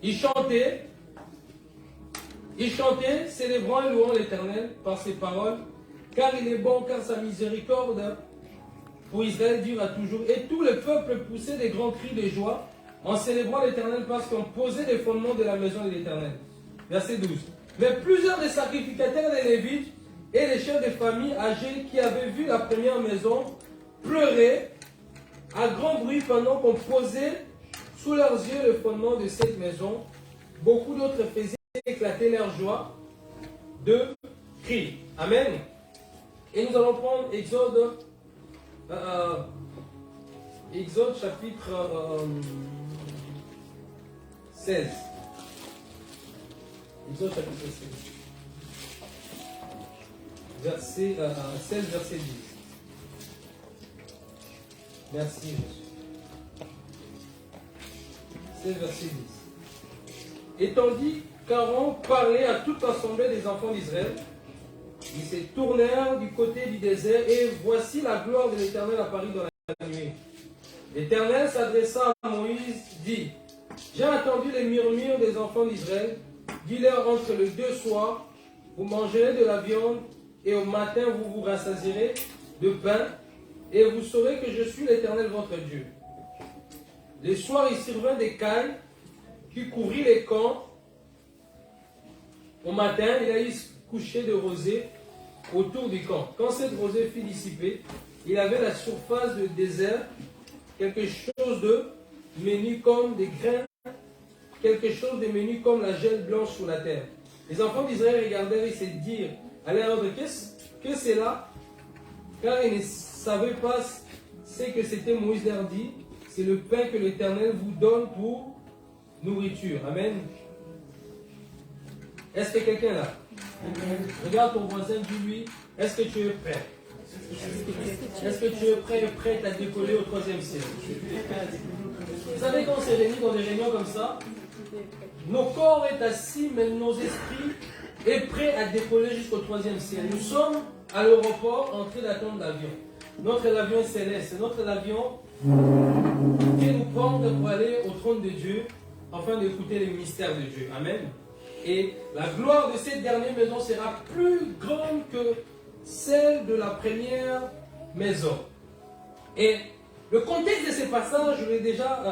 Ils chantaient, célébrant et louant l'Éternel par ses paroles, car il est bon, car sa miséricorde pour Israël dure à toujours. Et tout le peuple poussait des grands cris de joie en célébrant l'Éternel parce qu'on posait les fondements de la maison de l'Éternel. Verset 12. Mais plusieurs des sacrificateurs des Lévites et les chefs de famille âgés qui avaient vu la première maison pleuraient à grand bruit pendant qu'on posait sous leurs yeux le fondement de cette maison. Beaucoup d'autres faisaient éclater leur joie de cris. Amen. Et nous allons prendre Exode chapitre 16. Exode chapitre 16. 16, verset 10. Merci Jésus. 16, verset 10. Et tandis qu'Aaron parlait à toute l'assemblée des enfants d'Israël, ils se tournèrent du côté du désert et voici la gloire de l'Éternel apparut dans la nuée. L'Éternel s'adressa à Moïse, dit, j'ai entendu les murmures des enfants d'Israël, dis-leur entre les deux soirs, vous mangerez de la viande et au matin vous vous rassasierez de pain et vous saurez que je suis l'Éternel votre Dieu. Les soirs il survint des cailles qui couvrit les camps. Au matin il y a eu coucher de rosée autour du camp. Quand cette rosée fut dissipée, il avait la surface du désert, quelque chose de menu comme des grains, quelque chose de menu comme la gêne blanche sur la terre. Les enfants d'Israël regardèrent et se dirent à leur ordre, que c'est là? Car ils ne savaient pas ce que c'était. Moïse leur dit, c'est le pain que l'Éternel vous donne pour nourriture. Amen. Est-ce que quelqu'un est là? Amen. Regarde ton voisin, dis-lui, est-ce que tu es prêt? Est-ce que tu es prêt à décoller au 3e ciel? Vous savez, quand on s'est réunis dans des réunions comme ça, nos corps sont assis, mais nos esprits sont prêts à décoller jusqu'au 3e ciel. Nous sommes à l'aéroport en train d'attendre l'avion. Notre avion est céleste, c'est notre avion qui nous prendre pour aller au trône de Dieu, afin d'écouter les mystères de Dieu. Amen. Et la gloire de cette dernière maison sera plus grande que celle de la première maison. Et le contexte de ces passages, je l'ai déjà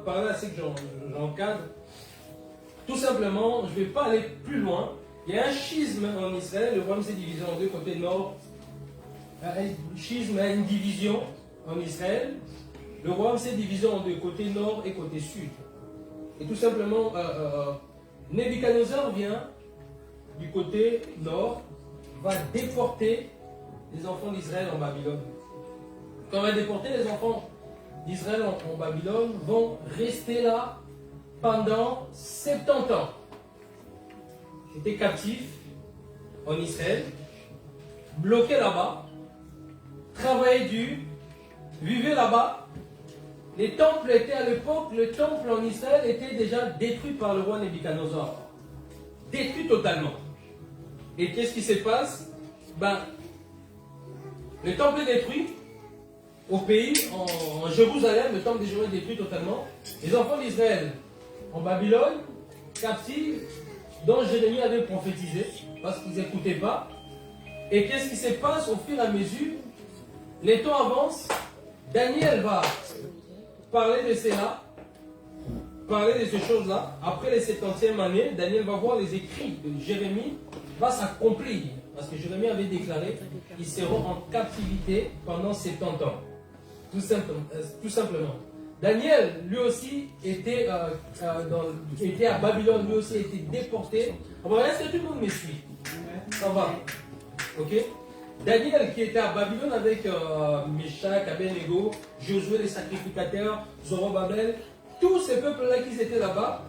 parlé à ceux que j'encadre. Tout simplement, je ne vais pas aller plus loin. Il y a un schisme en Israël, le royaume s'est divisé en deux, côté nord. Un schisme a une division en Israël. Le royaume s'est divisé en deux, côté nord et côté sud. Et tout simplement, Nebuchadnezzar vient du côté nord, va déporter les enfants d'Israël en Babylone. Quand on va déporter les enfants d'Israël en Babylone, vont rester là pendant 70 ans. Ils étaient captifs en Israël, bloqués là-bas, travaillaient dur, vivaient là-bas. Les temples étaient à l'époque, le temple en Israël était déjà détruit par le roi Nebuchadnezzar. Détruit totalement. Et qu'est-ce qui se passe? Le temple est détruit. Au pays, en Jérusalem, le temple de Jérusalem est détruit totalement. Les enfants d'Israël, en Babylone, captifs, dont Jérémie avait prophétisé, parce qu'ils n'écoutaient pas. Et qu'est-ce qui se passe au fur et à mesure? Les temps avancent. Daniel va parler de cela, parler de ces choses-là. Après les 70e année, Daniel va voir les écrits de Jérémie va s'accomplir. Parce que Jérémie avait déclaré qu'ils seront en captivité pendant 70 ans. Tout simplement. Daniel, lui aussi, était à Babylone, lui aussi était déporté. Est-ce que tout le monde me suit? Ça va. Ok? Daniel qui était à Babylone avec Meshach, Abednego, Josué les sacrificateurs, Zorobabel, tous ces peuples-là qui étaient là-bas,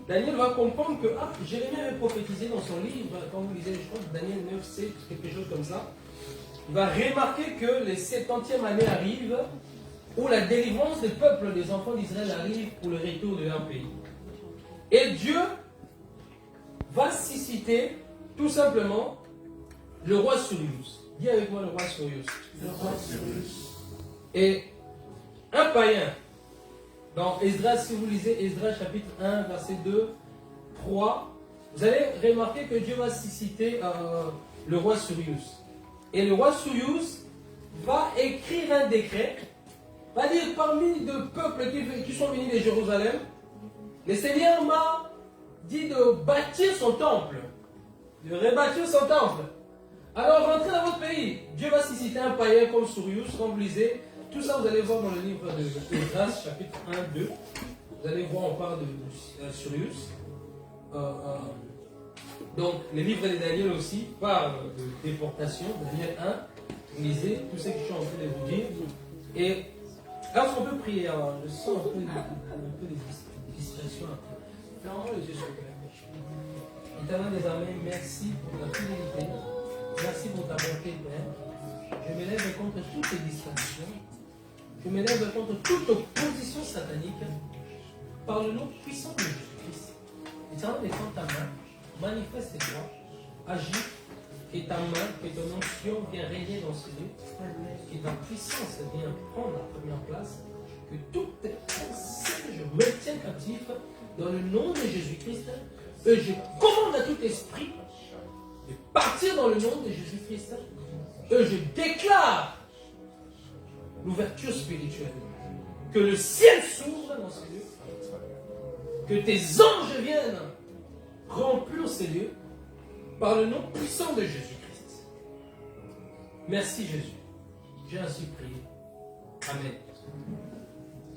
Daniel va comprendre que Jérémie avait prophétisé dans son livre, quand vous lisez, je crois que Daniel 9, c'est quelque chose comme ça. Il va remarquer que les 70e année arrive où la délivrance des peuples des enfants d'Israël arrive pour le retour de leur pays. Et Dieu va susciter tout simplement le roi Cyrus. Dis avec moi le roi Cyrus. Le roi Cyrus. Et un païen Dans Esdras, si vous lisez Esdras chapitre 1, verset 2, 3, vous allez remarquer que Dieu va citer le roi Surius. Et le roi Surius va écrire un décret, va dire parmi les peuples qui sont venus de Jérusalem, le Seigneur m'a dit de bâtir son temple, de rebâtir son temple. Alors rentrez dans votre pays. Dieu va citer un païen comme Surius, comme vous lisez. Tout ça, vous allez voir dans le livre de Esdras, chapitre 1, 2. Vous allez voir, on parle de Surius. Donc, le livre de Daniel aussi parle de déportation. Daniel 1, vous lisez tout ce que je suis en train de vous dire. Et lorsqu'on peut prier, alors, je sens un peu des distractions. Fermons les yeux sur le Éternel des armées, merci pour la fidélité. Merci pour ta bonté, Père. Je m'élève contre toutes les distractions. Je m'élève contre toute opposition satanique par le nom puissant de Jésus-Christ. Éternel, étends ta main, manifeste-toi, agis, que ta main, que ton onction vienne régner dans ce lieu, que ta puissance vienne prendre la première place, que toutes tes pensées, je retiens captif dans le nom de Jésus-Christ, et je commande à tout esprit de partir dans le nom de Jésus-Christ, et je déclare l'ouverture spirituelle. Que le ciel s'ouvre dans ces lieux. Que tes anges viennent remplir ces lieux par le nom puissant de Jésus-Christ. Merci Jésus. J'ai ainsi prié. Amen.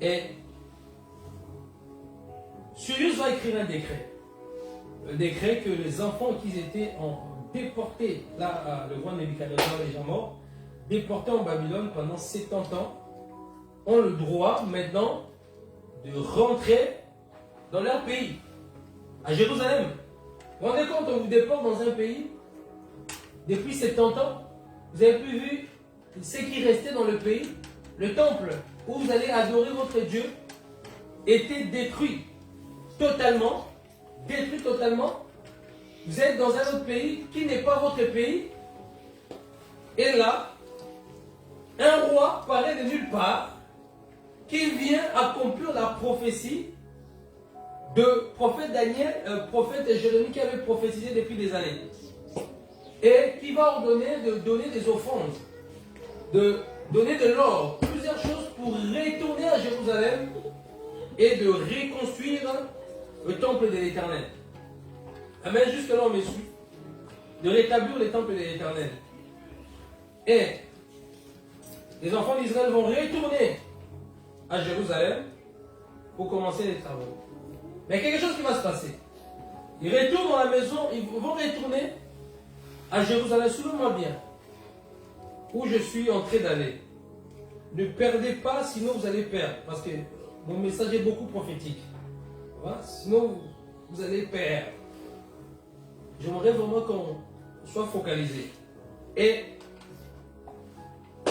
Et Surius va écrire un décret. Un décret que les enfants qui étaient déportés, là, le roi Nebuchadnezzar est déjà mort, déportés en Babylone pendant 70 ans, ont le droit maintenant de rentrer dans leur pays, à Jérusalem. Vous vous rendez compte, on vous déporte dans un pays, depuis 70 ans, vous avez pu voir ce qui restait dans le pays, le temple où vous allez adorer votre Dieu, était détruit totalement, Vous êtes dans un autre pays qui n'est pas votre pays, et là, un roi paraît de nulle part qui vient accomplir la prophétie de prophète Daniel, prophète Jérémie qui avait prophétisé depuis des années. Et qui va ordonner de donner des offrandes, de donner de l'or, plusieurs choses pour retourner à Jérusalem et de reconstruire le temple de l'Éternel. Amen, jusque là on me suit. De rétablir le temple de l'Éternel. Et les enfants d'Israël vont retourner à Jérusalem pour commencer les travaux. Mais quelque chose qui va se passer. Ils retournent dans la maison, ils vont retourner à Jérusalem. Suivez-moi bien. Où je suis en train d'aller. Ne perdez pas, sinon vous allez perdre. Parce que mon message est beaucoup prophétique. Voilà? Sinon vous allez perdre. J'aimerais vraiment qu'on soit focalisé. Et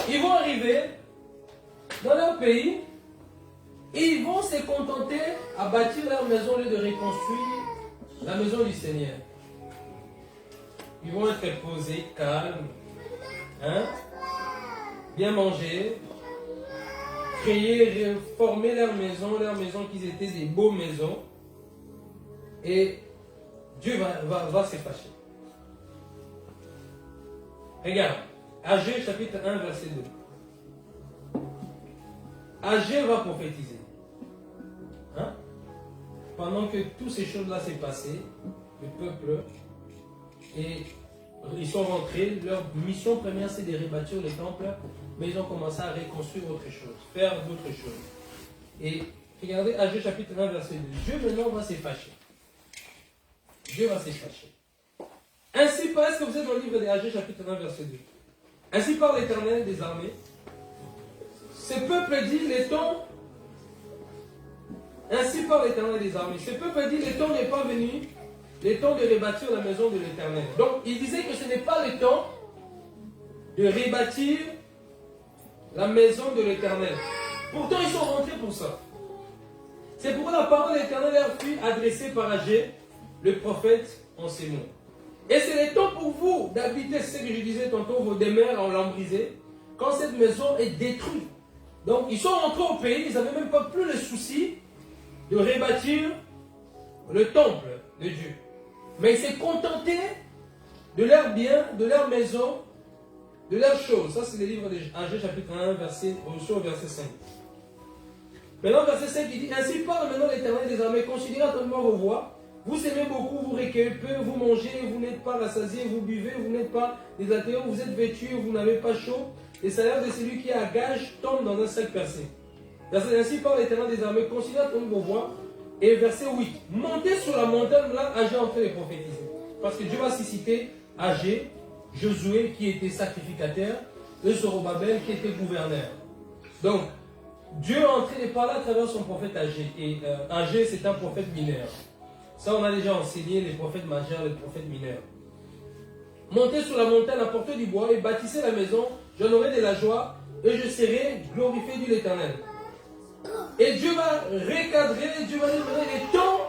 ils vont arriver dans leur pays et ils vont se contenter à bâtir leur maison au lieu de reconstruire la maison du Seigneur. Ils vont être posés, calmes, hein, bien manger, créer, reformer leur maison qu'ils étaient des beaux maisons. Et Dieu va se fâcher. Regarde, Agé chapitre 1 verset 2. Agé va prophétiser. Hein? Pendant que toutes ces choses-là s'est passé, le peuple, et ils sont rentrés, leur mission première c'est de rebâtir le temple, mais ils ont commencé à reconstruire autre chose, faire d'autres choses. Et regardez Agé chapitre 1 verset 2. Dieu maintenant va se fâcher. Dieu va se fâcher. Ainsi par, est-ce que vous êtes dans le livre d'Agé chapitre 1 verset 2? Ainsi par l'Éternel des armées, ce peuple dit les temps. Ainsi par l'Éternel des armées, ce peuple dit les temps n'est pas venu, le temps de rebâtir la maison de l'Éternel. Donc il disait que ce n'est pas le temps de rebâtir la maison de l'Éternel. Pourtant ils sont rentrés pour ça. C'est pourquoi la parole de l'Éternel leur fut adressée par Agé, le prophète, en ces mots. Et c'est le temps pour vous d'habiter ce que je disais tantôt, vos demeures en lambrisé, quand cette maison est détruite. Donc ils sont rentrés au pays, ils n'avaient même pas plus le souci de rebâtir le temple de Dieu. Mais il s'est contenté de leurs biens, de leurs maisons, de leurs choses. Ça, c'est le livre d'Agé, chapitre 1, verset 5. Maintenant, verset 5, il dit, ainsi parle maintenant l'Éternel des armées, considérez attentivement vos voies. Vous aimez beaucoup, vous recueillez peu, vous mangez, vous n'êtes pas rassasiés, vous buvez, vous n'êtes pas des athées, vous êtes vêtus, vous n'avez pas chaud. Les salaires de celui qui est à gage tombent dans un sac percé. Ainsi parle l'Éternel des armées, considérez attentivement vos voies. Et verset 8, montez sur la montagne, là, Agé est en train de prophétiser. Parce que Dieu va citer Agé, Josué qui était sacrificateur, et Zorobabel qui était gouverneur. Donc, Dieu est en train de parler à travers son prophète Agé. Et Agé, c'est un prophète mineur. Ça, on a déjà enseigné les prophètes majeurs, les prophètes mineurs. Montez sur la montagne, apportez du bois et bâtissez la maison. J'en aurai de la joie et je serai glorifié de l'Éternel. Et Dieu va recadrer, Dieu va nous donner le temps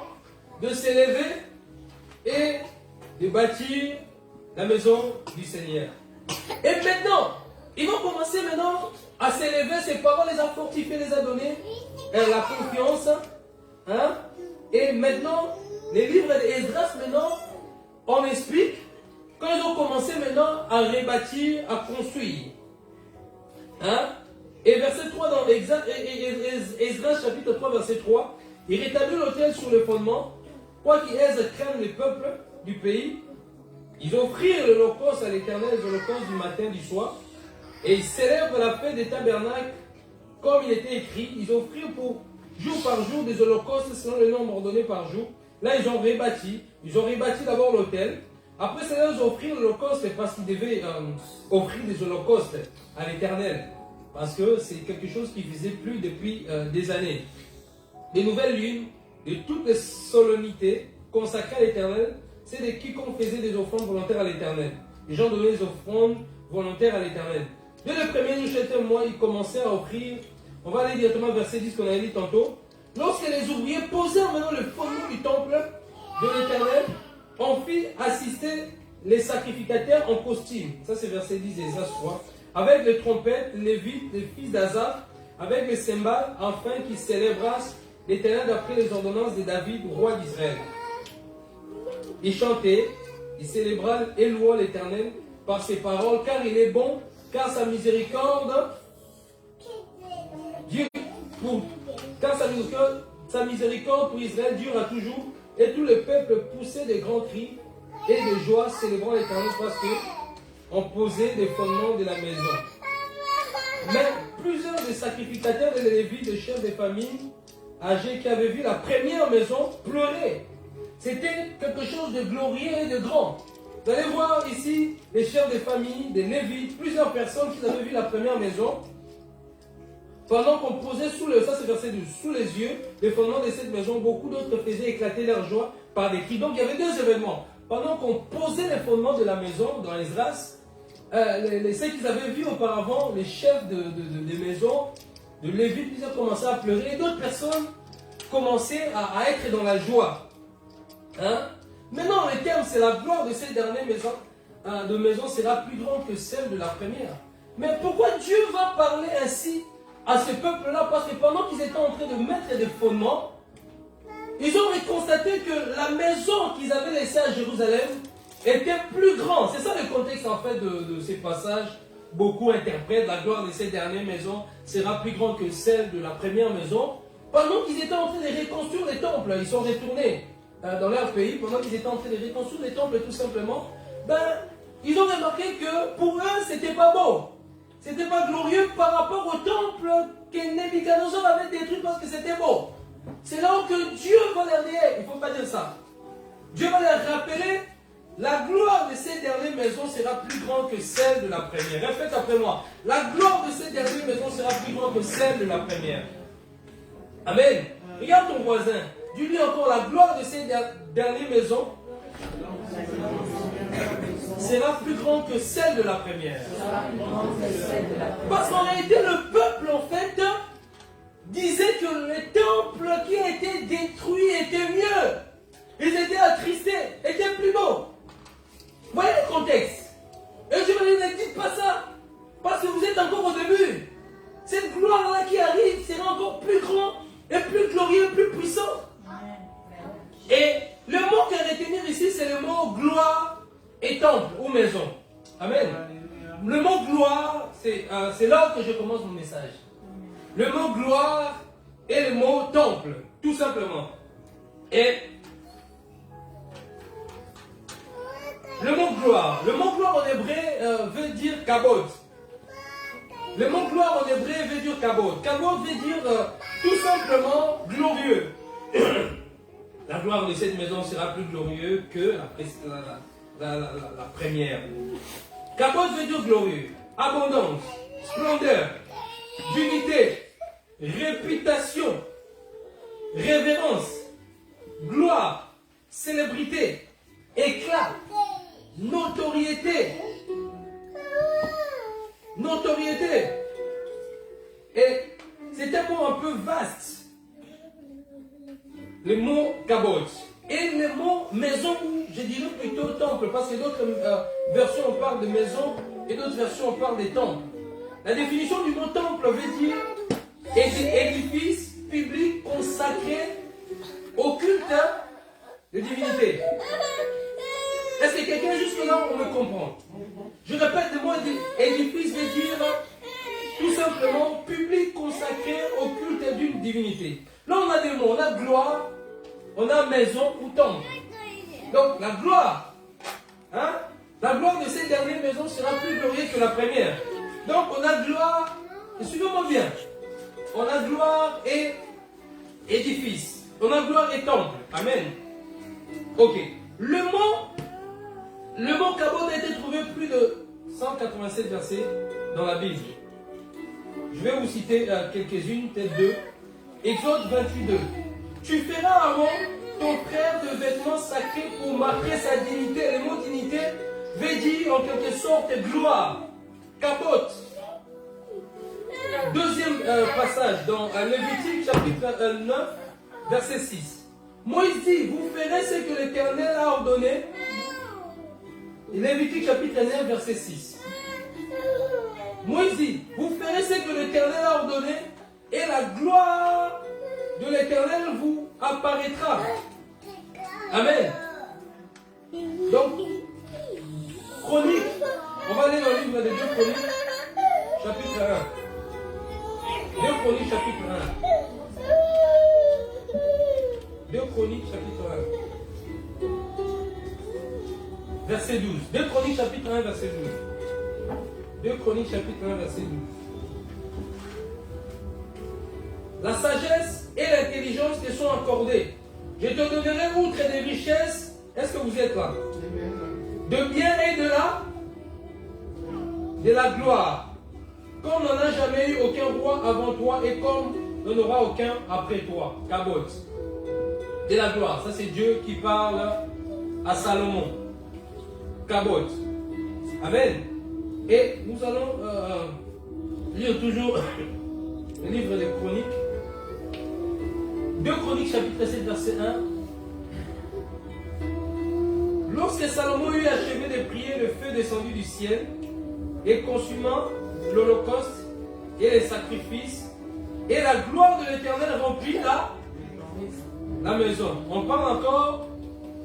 de s'élever et de bâtir la maison du Seigneur. Et maintenant, ils vont commencer maintenant à s'élever, ses parents les a fortifiés, les a donné la confiance. Hein? Et maintenant, les livres d'Esdras, maintenant, on explique, quand ils ont commencé maintenant à rebâtir, à construire. Hein? Et verset 3 dans Esdras chapitre 3, verset 3, il rétablit l'autel sur le fondement, quoiqu'ils craignent les peuples du pays. Ils offrirent l'holocauste à l'Éternel, l'holocauste du matin, du soir, et ils célèbrent la fête des tabernacles, comme il était écrit. Ils offrirent pour jour par jour des holocaustes selon le nombre ordonné par jour. Là, ils ont rebâti d'abord l'autel. Après, c'est là ils offrirent l'holocauste parce qu'ils devaient offrir des holocaustes à l'Éternel. Parce que c'est quelque chose qu'ils ne faisaient plus depuis des années. Les nouvelles lunes de toutes les solennités consacrées à l'Éternel, c'est de quiconque faisait des offrandes volontaires à l'Éternel. Les gens donnaient des offrandes volontaires à l'Éternel. Dès le premier jour, chaque mois, ils commençaient à offrir. On va aller directement au verset 10 qu'on a dit tantôt. Lorsque les ouvriers posaient maintenant le fondement du temple de l'Éternel, on fit assister les sacrificateurs en costume. Ça, c'est verset 10 d'Esdras 3. Avec les trompettes, les Lévites, les fils d'Asaph, avec les cymbales, afin qu'ils célébrassent l'Éternel d'après les ordonnances de David, roi d'Israël. Ils chantaient, ils célébraient et louaient l'Éternel par ses paroles, car il est bon, car sa miséricorde dure sa miséricorde pour Israël dure à toujours, et tout le peuple poussait de grands cris et de joie, célébrant l'Éternel parce qu'on posait des fondements de la maison. Mais plusieurs des sacrificateurs et des Lévites, des chefs des familles âgés qui avaient vu la première maison pleuraient. C'était quelque chose de glorieux et de grand. Vous allez voir ici les chefs des familles, des Lévites, plusieurs personnes qui avaient vu la première maison. Pendant qu'on posait sous les yeux les fondements de cette maison, beaucoup d'autres faisaient éclater leur joie par des cris. Donc il y avait deux événements. Pendant qu'on posait les fondements de la maison dans Esdras, ceux qu'ils avaient vu auparavant, les chefs des maisons, de Lévites, ils ont commencé à pleurer et d'autres personnes commençaient à être dans la joie. Hein? Maintenant, le terme, c'est la gloire de cette dernière maison sera plus grande que celle de la première. Mais pourquoi Dieu va parler ainsi à ce peuple-là? Parce que pendant qu'ils étaient en train de mettre des fondements, ils ont constaté que la maison qu'ils avaient laissée à Jérusalem était plus grande. C'est ça le contexte en fait de ces passages. Beaucoup interprètent la gloire de cette dernière maison sera plus grande que celle de la première maison. Pendant qu'ils étaient en train de reconstruire les temples, ils sont retournés dans leur pays, pendant qu'ils étaient en train de reconstruire les temples tout simplement, ils ont remarqué que pour eux, c'était pas beau. C'était pas glorieux par rapport au temple que Nebuchadnezzar avait détruit parce que c'était beau. C'est là où que Dieu va leur dire, il ne faut pas dire ça. Dieu va leur rappeler, la gloire de cette dernière maison sera plus grande que celle de la première. Répète après moi, la gloire de cette dernière maison sera plus grande que celle de la première. Amen. Regarde ton voisin. Dis-lui encore, la gloire de cette dernière maison sera plus grande que celle de la première. Parce qu'en réalité, le peuple, en fait, disait que le temple qui a été détruit était mieux. Ils étaient attristés, étaient plus beaux. Voyez le contexte. Et je me dis, ne dites pas ça. Parce que vous êtes encore au début. Cette gloire-là qui arrive sera encore plus grande et plus glorieux, plus puissant. Et le mot qu'il y a à retenir ici, c'est le mot gloire et temple ou maison. Amen. Le mot gloire, c'est là que je commence mon message. Le mot gloire et le mot temple, tout simplement. Et le mot gloire en hébreu veut dire kabod. Le mot gloire en hébreu veut dire kabod. Kabod veut dire tout simplement glorieux. La gloire de cette maison sera plus glorieuse que la première. Kabod veut dire glorieux, abondance, splendeur, dignité, réputation, révérence, gloire, célébrité, éclat, notoriété. Notoriété. Et c'est un mot un peu vaste. Le mot kabod. Et le mot maison, je dirais plutôt temple, parce que d'autres versions on parle de maison et d'autres versions on parle des temples. La définition du mot temple veut dire édifice public consacré au culte de divinité. Est-ce que quelqu'un jusque-là on me comprend? Je répète, le mot édifice veut dire tout simplement public consacré au culte d'une divinité. Là on a des mots, on a gloire, on a maison ou temple. Donc la gloire, la gloire de cette dernière maison sera plus glorieuse que la première. Donc on a gloire, et suivez-moi bien, on a gloire et édifice, on a gloire et temple. Amen. Ok. Le mot kabod a été trouvé plus de 187 versets dans la Bible. Je vais vous citer quelques-unes, peut-être deux. Exode 28:2. Tu feras à Aaron, ton frère, de vêtements sacrés pour marquer sa dignité. Le mot dignité veut dire en quelque sorte gloire. Kabod. Deuxième passage dans Lévitique chapitre 9, verset 6. Moïse dit, vous ferez ce que l'Éternel a ordonné. Lévitique chapitre 9, verset 6. Moïse dit, vous ferez ce que l'Éternel a ordonné et la gloire de l'Éternel vous apparaîtra. Amen. Donc, Chronique, on va aller dans le livre de 2 Chroniques, chapitre 1. 2 Chroniques, chapitre 1. 2 Chroniques, chapitre 1. Verset 12. 2 Chroniques, chapitre 1, verset 12. 2 Chroniques, chapitre 1, verset 12. La sagesse et l'intelligence te sont accordées. Je te donnerai outre des richesses. Est-ce que vous êtes là? De bien et de la gloire. Comme n'en a jamais eu aucun roi avant toi et comme n'en aura aucun après toi. Kabod. De la gloire. Ça c'est Dieu qui parle à Salomon. Kabod. Amen. Et nous allons lire toujours le livre des Chroniques. 2 Chroniques chapitre 7 verset 1. Lorsque Salomon eut achevé de prier, le feu descendit du ciel et consumant l'holocauste et les sacrifices, et la gloire de l'Éternel remplit la maison. On parle encore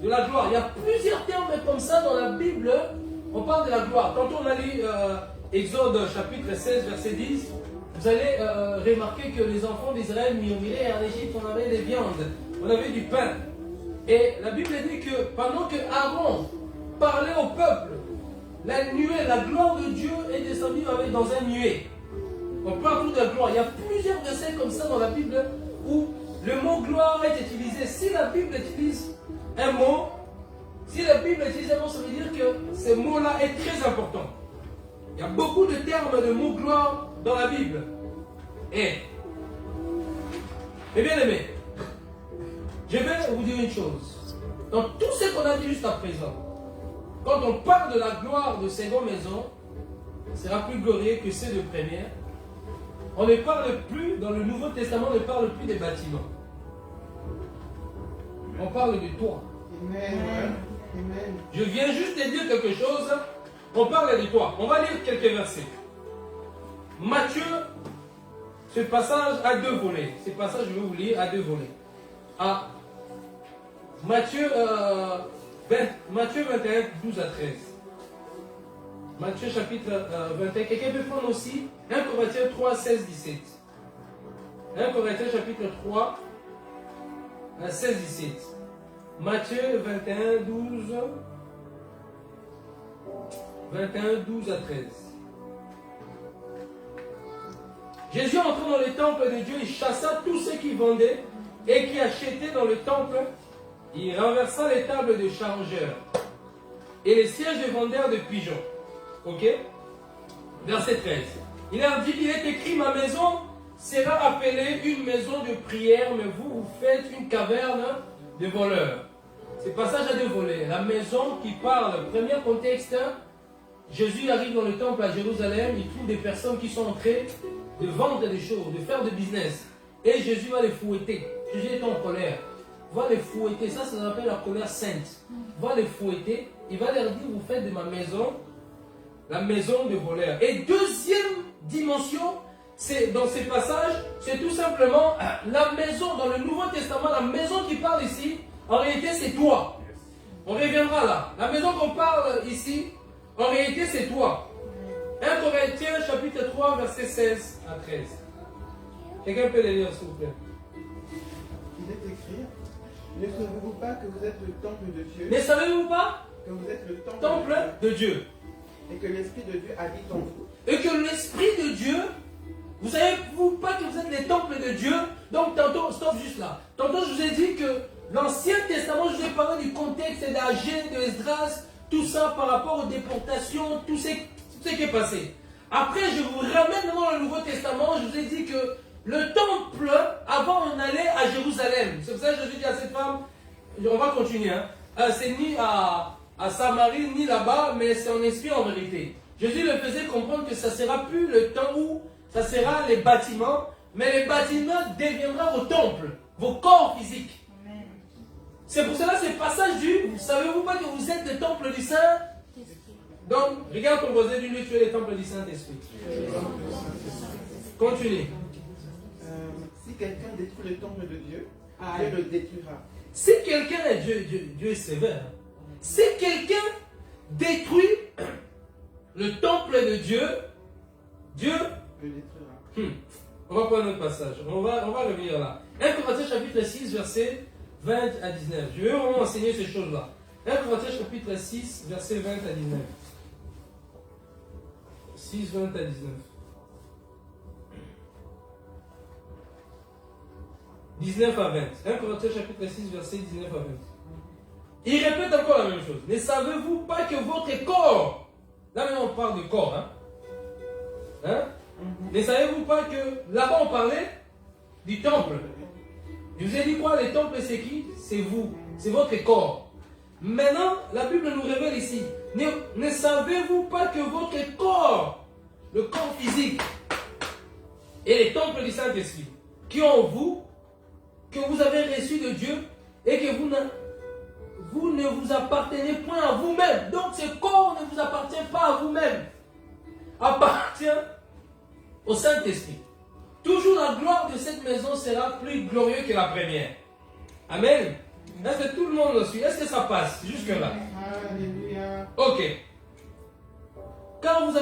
de la gloire. Il y a plusieurs termes comme ça dans la Bible. On parle de la gloire. Quand on a lu Exode chapitre 16 verset 10, vous allez remarquer que les enfants d'Israël murmuraient. En Égypte, on avait des viandes, on avait du pain. Et la Bible dit que pendant que Aaron parlait au peuple, la nuée, la gloire de Dieu est descendue dans un nuée. On parle tout de la gloire. Il y a plusieurs versets comme ça dans la Bible où le mot gloire est utilisé. Si la Bible utilise un mot, ça veut dire que ce mot-là est très important. Il y a beaucoup de termes de mots gloire dans la Bible. Et bien aimé, je vais vous dire une chose. Dans tout ce qu'on a dit juste à présent, quand on parle de la gloire de seconde maison, sera plus glorieux que ceux de première. On ne parle plus, dans le Nouveau Testament, on ne parle plus des bâtiments. On parle du toit. Amen. Je viens juste de dire quelque chose. On parle du toit. On va lire quelques versets. Matthieu, ce passage a deux volets. Ce passage, je vais vous lire, a deux volets. À Matthieu 21, 12 à 13. Matthieu chapitre 21. Quelqu'un peut prendre aussi 1 Corinthiens 3, 16, 17. 1 Corinthiens chapitre 3, 16, 17. Matthieu 21, 12. 21, 12 à 13. Jésus entrant dans le temple de Dieu, il chassa tous ceux qui vendaient et qui achetaient dans le temple. Il renversa les tables de changeurs et les sièges de vendeurs de pigeons. Ok? Verset 13. Il a dit, il est écrit, ma maison sera appelée une maison de prière, mais vous faites une caverne de voleurs. C'est passage à deux volets. La maison qui parle, premier contexte, Jésus arrive dans le temple à Jérusalem, il trouve des personnes qui sont en train de vendre des choses, de faire du business. Et Jésus va les fouetter. Jésus est en colère. Va les fouetter. Ça s'appelle la colère sainte. Va les fouetter. Il va leur dire, vous faites de ma maison la maison de voleurs. Et deuxième dimension, c'est dans ces passages, c'est tout simplement la maison, dans le Nouveau Testament, la maison qui parle ici, en réalité c'est toi. On reviendra là. La maison qu'on parle ici, en réalité c'est toi. 1 Corinthiens chapitre 3, verset 16 à 13. Quelqu'un peut les lire s'il vous plaît. Il est écrit, ne savez-vous pas que vous êtes le temple de Dieu? Ne savez-vous pas Que vous êtes le temple de Dieu. Et que l'Esprit de Dieu habite en vous. Et que l'Esprit de Dieu, vous savez-vous pas que vous êtes les temples de Dieu? Donc tantôt, stop juste là. Tantôt je vous ai dit que l'Ancien Testament, je vous ai parlé du contexte d'Agé, de Esdras, tout ça par rapport aux déportations, tout ce qui est passé. Après, je vous ramène dans le Nouveau Testament, je vous ai dit que le temple, avant on allait à Jérusalem. C'est pour ça que je dis à cette femme, on va continuer, hein. C'est ni à Samarie, ni là-bas, mais c'est en esprit en vérité. Jésus le faisait comprendre que ça ne sera plus le temps où ça sera les bâtiments, mais les bâtiments deviendront vos temples, vos corps physiques. C'est pour cela ce passage du, savez-vous pas que vous êtes le temple du Saint? Donc, regarde ton voisin, lui, tu es le temple du Saint-Esprit. Continue. Si quelqu'un détruit le temple de Dieu, Dieu le détruira. Si quelqu'un est Dieu est sévère. Si quelqu'un détruit le temple de Dieu, Dieu le détruira. On va prendre notre passage. On va revenir là. 1 Corinthiens chapitre 6, verset 20 à 19. Je vais vraiment enseigner ces choses-là. 1 Corinthiens chapitre 6, verset 20 à 19. 6, 20 à 19. 19 à 20. 1 Corinthiens chapitre 6, verset 19 à 20. Il répète encore la même chose. Ne savez-vous pas que votre corps, là maintenant on parle de corps, hein? Ne savez-vous pas que là-bas on parlait du temple? Je vous ai dit quoi? Le temple c'est qui? C'est vous, c'est votre corps. Maintenant, la Bible nous révèle ici. Ne savez-vous pas que votre corps, le corps physique, est le temple du Saint-Esprit, qui est en vous, que vous avez reçu de Dieu, et que vous ne vous appartenez point à vous-même. Donc ce corps ne vous appartient pas à vous-même. Appartient au Saint-Esprit. Toujours la gloire de cette maison sera plus glorieuse que la première. Amen. Est-ce que tout le monde le suit? Est-ce que ça passe jusque-là? Alléluia. Ok. Quand vous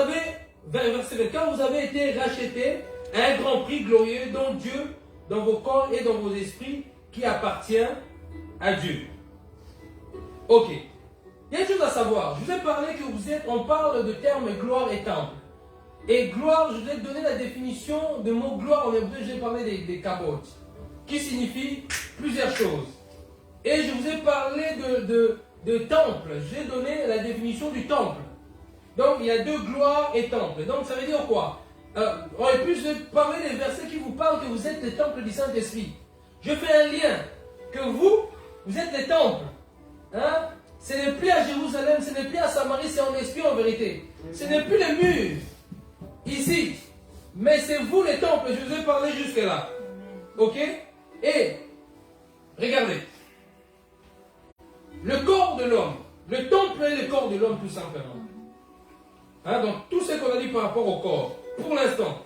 avez été rachetés à un grand prix glorieux dont Dieu, dans vos corps et dans vos esprits, qui appartient à Dieu. Ok. Il y a une chose à savoir. Je vous ai parlé que on parle de termes gloire et temple. Et gloire, je vous ai donné la définition de mot gloire en hébreu, j'ai parlé des kabot, qui signifie plusieurs choses. Et je vous ai parlé de temple, j'ai donné la définition du temple. Donc il y a deux gloires et temple. Donc ça veut dire quoi? On aurait pu parler des versets qui vous parlent que vous êtes le temple du Saint-Esprit. Je fais un lien, que vous êtes le temple. Hein? Ce n'est plus à Jérusalem, ce n'est plus à Samarie, c'est en esprit en vérité. Ce n'est plus les murs, ici. Mais c'est vous les temples, je vous ai parlé jusque là. Ok? Et, regardez. Le corps de l'homme. Le temple est le corps de l'homme tout simplement. Hein? Donc tout ce qu'on a dit par rapport au corps, pour l'instant.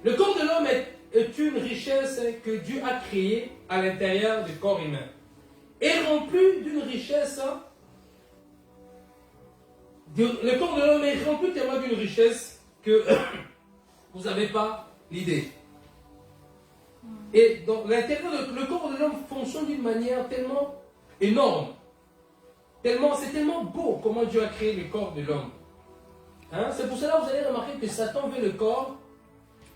Le corps de l'homme est une richesse que Dieu a créée à l'intérieur du corps humain. est rempli d'une richesse. Le corps de l'homme est rempli tellement d'une richesse que vous n'avez pas l'idée. Et dans l'intérieur, le corps de l'homme fonctionne d'une manière tellement énorme. C'est tellement beau comment Dieu a créé le corps de l'homme. Hein? C'est pour cela que vous allez remarquer que Satan veut le corps,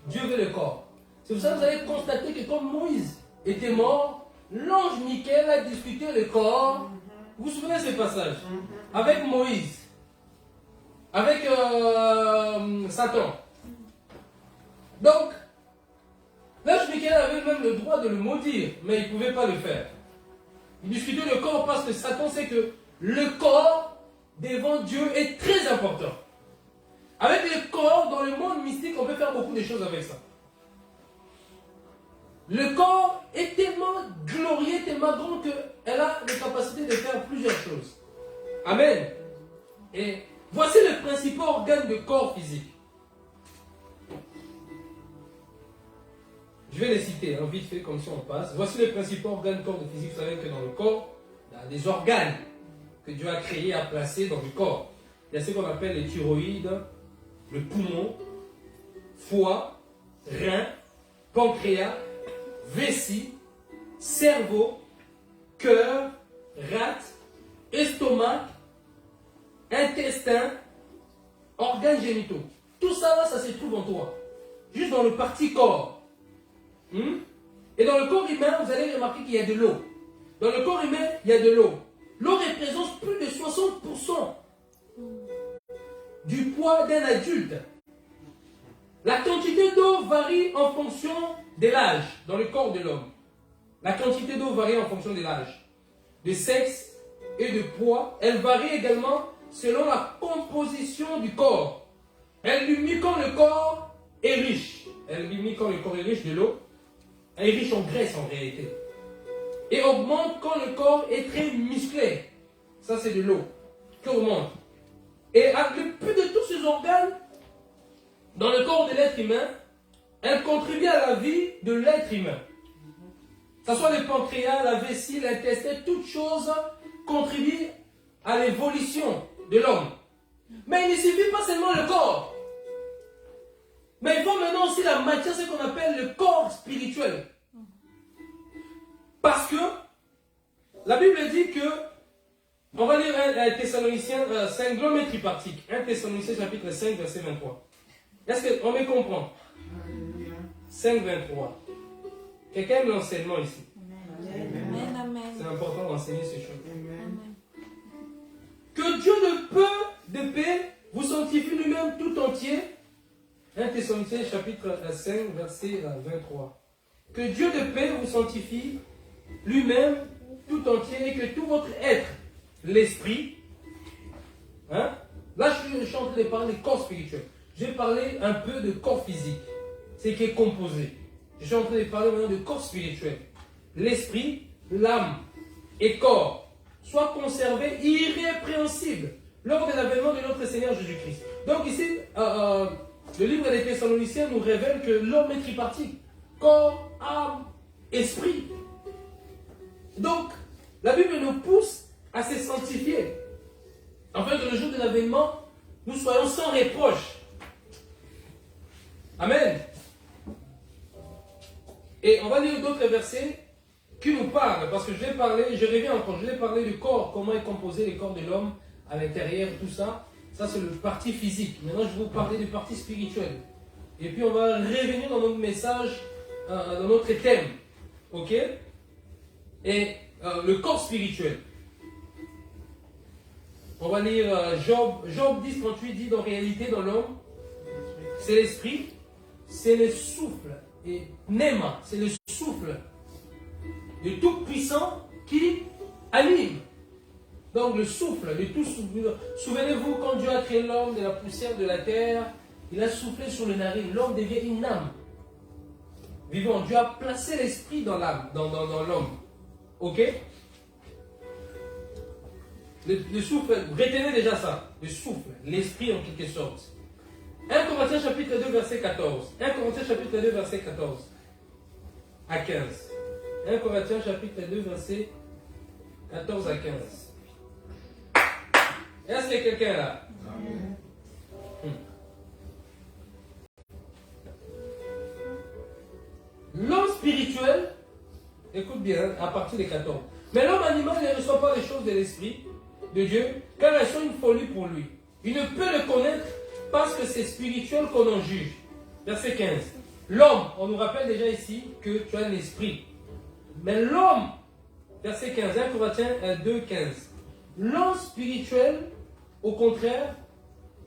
Dieu veut le corps. C'est pour ça que vous allez constater que comme Moïse était mort, l'ange Michael a discuté le corps. Vous vous souvenez de ce passage? Avec Moïse. Avec Satan. Donc, l'ange Michael avait même le droit de le maudire, mais il ne pouvait pas le faire. Il discutait le corps parce que Satan sait que le corps devant Dieu est très important. Avec le corps, dans le monde mystique, on peut faire beaucoup de choses avec ça. Le corps est tellement glorieux, tellement grand qu'elle a la capacité de faire plusieurs choses. Amen. Et voici le principal organe de corps physique. Je vais les citer, hein, vite fait, comme ça on passe. Voici les principaux organes de corps de physique. Vous savez que dans le corps, il y a des organes que Dieu a créés, a placés dans le corps. Il y a ce qu'on appelle les thyroïdes, le poumon, foie, rein, pancréas, vessie, cerveau, cœur, rate, estomac, intestin, organes génitaux. Tout ça, là, ça se trouve en toi. Juste dans le parti corps. Et dans le corps humain, vous allez remarquer qu'il y a de l'eau. Dans le corps humain, il y a de l'eau. L'eau représente plus de 60% du poids d'un adulte. La quantité d'eau varie en fonction de l'âge dans le corps de l'homme. La quantité d'eau varie en fonction de l'âge, de sexe et de poids. Elle varie également selon la composition du corps. Elle diminue quand le corps est riche. Elle diminue quand le corps est riche de l'eau. Elle est riche en graisse en réalité. Et augmente quand le corps est très musclé. Ça c'est de l'eau qui augmente. Et le plus de tous ces organes dans le corps de l'être humain, elle contribue à la vie de l'être humain. Que ce soit le pancréas, la vessie, l'intestin, toutes choses contribuent à l'évolution de l'homme. Mais il ne suffit pas seulement le corps. Mais il faut maintenant aussi la matière, ce qu'on appelle le corps spirituel. Parce que la Bible dit que, on va lire 1 Thessaloniciens 5, l'homme est tripartique. 1 Thessaloniciens chapitre 5, verset 23. Est-ce qu'on me comprend? 5, 23. Quelqu'un aime l'enseignement ici? Amen, amen. C'est important d'enseigner ces choses. Amen. Que Dieu de paix vous sanctifie lui-même tout entier. 1 Thessaloniciens chapitre 5, verset 23. Que Dieu de paix vous sanctifie lui-même tout entier et que tout votre être, l'esprit, hein? Là je suis en train de parler de corps spirituel. Je vais parler un peu de corps physique, c'est qui est composé. Je suis en train de parler maintenant de corps spirituel. L'esprit, l'âme et corps soient conservés irrépréhensibles lors de l'avènement de notre Seigneur Jésus-Christ. Donc ici, le livre des Thessaloniciens nous révèle que l'homme est tripartite. Corps, âme, esprit. Donc, la Bible nous pousse à se sanctifier. Afin que le jour de l'avènement, nous soyons sans reproche. Amen. Et on va lire d'autres versets qui nous parlent. Parce que je vais parler du corps, comment est composé le corps de l'homme à l'intérieur, tout ça. Ça, c'est le parti physique. Maintenant, je vais vous parler du parti spirituel. Et puis, on va revenir dans notre message, dans notre thème. Ok? Et le corps spirituel. On va lire Job 10, 38 dit, en réalité, dans l'homme, c'est l'esprit, c'est le souffle. Et Nema, c'est le souffle de Tout-Puissant qui anime. Donc le souffle, de tout souffle. Souvenez-vous, quand Dieu a créé l'homme de la poussière de la terre, il a soufflé sur le narine. L'homme devient une âme vivant. Dieu a placé l'esprit dans l'âme, dans l'homme. Ok? Le souffle, retenez déjà ça. Le souffle, l'esprit en quelque sorte. 1 Corinthiens chapitre 2, verset 14. 1 Corinthiens chapitre 2, verset 14 à 15. 1 Corinthiens chapitre 2, verset 14 à 15. Est-ce qu'il y a quelqu'un là? L'homme spirituel, écoute bien, à partir des 14. Mais l'homme animal ne reçoit pas les choses de l'esprit de Dieu, car elles sont une folie pour lui. Il ne peut le connaître parce que c'est spirituel qu'on en juge. Verset 15. L'homme, on nous rappelle déjà ici que tu as un esprit. Mais l'homme, verset 15, 1 Corinthiens 2, 15. L'homme spirituel, au contraire,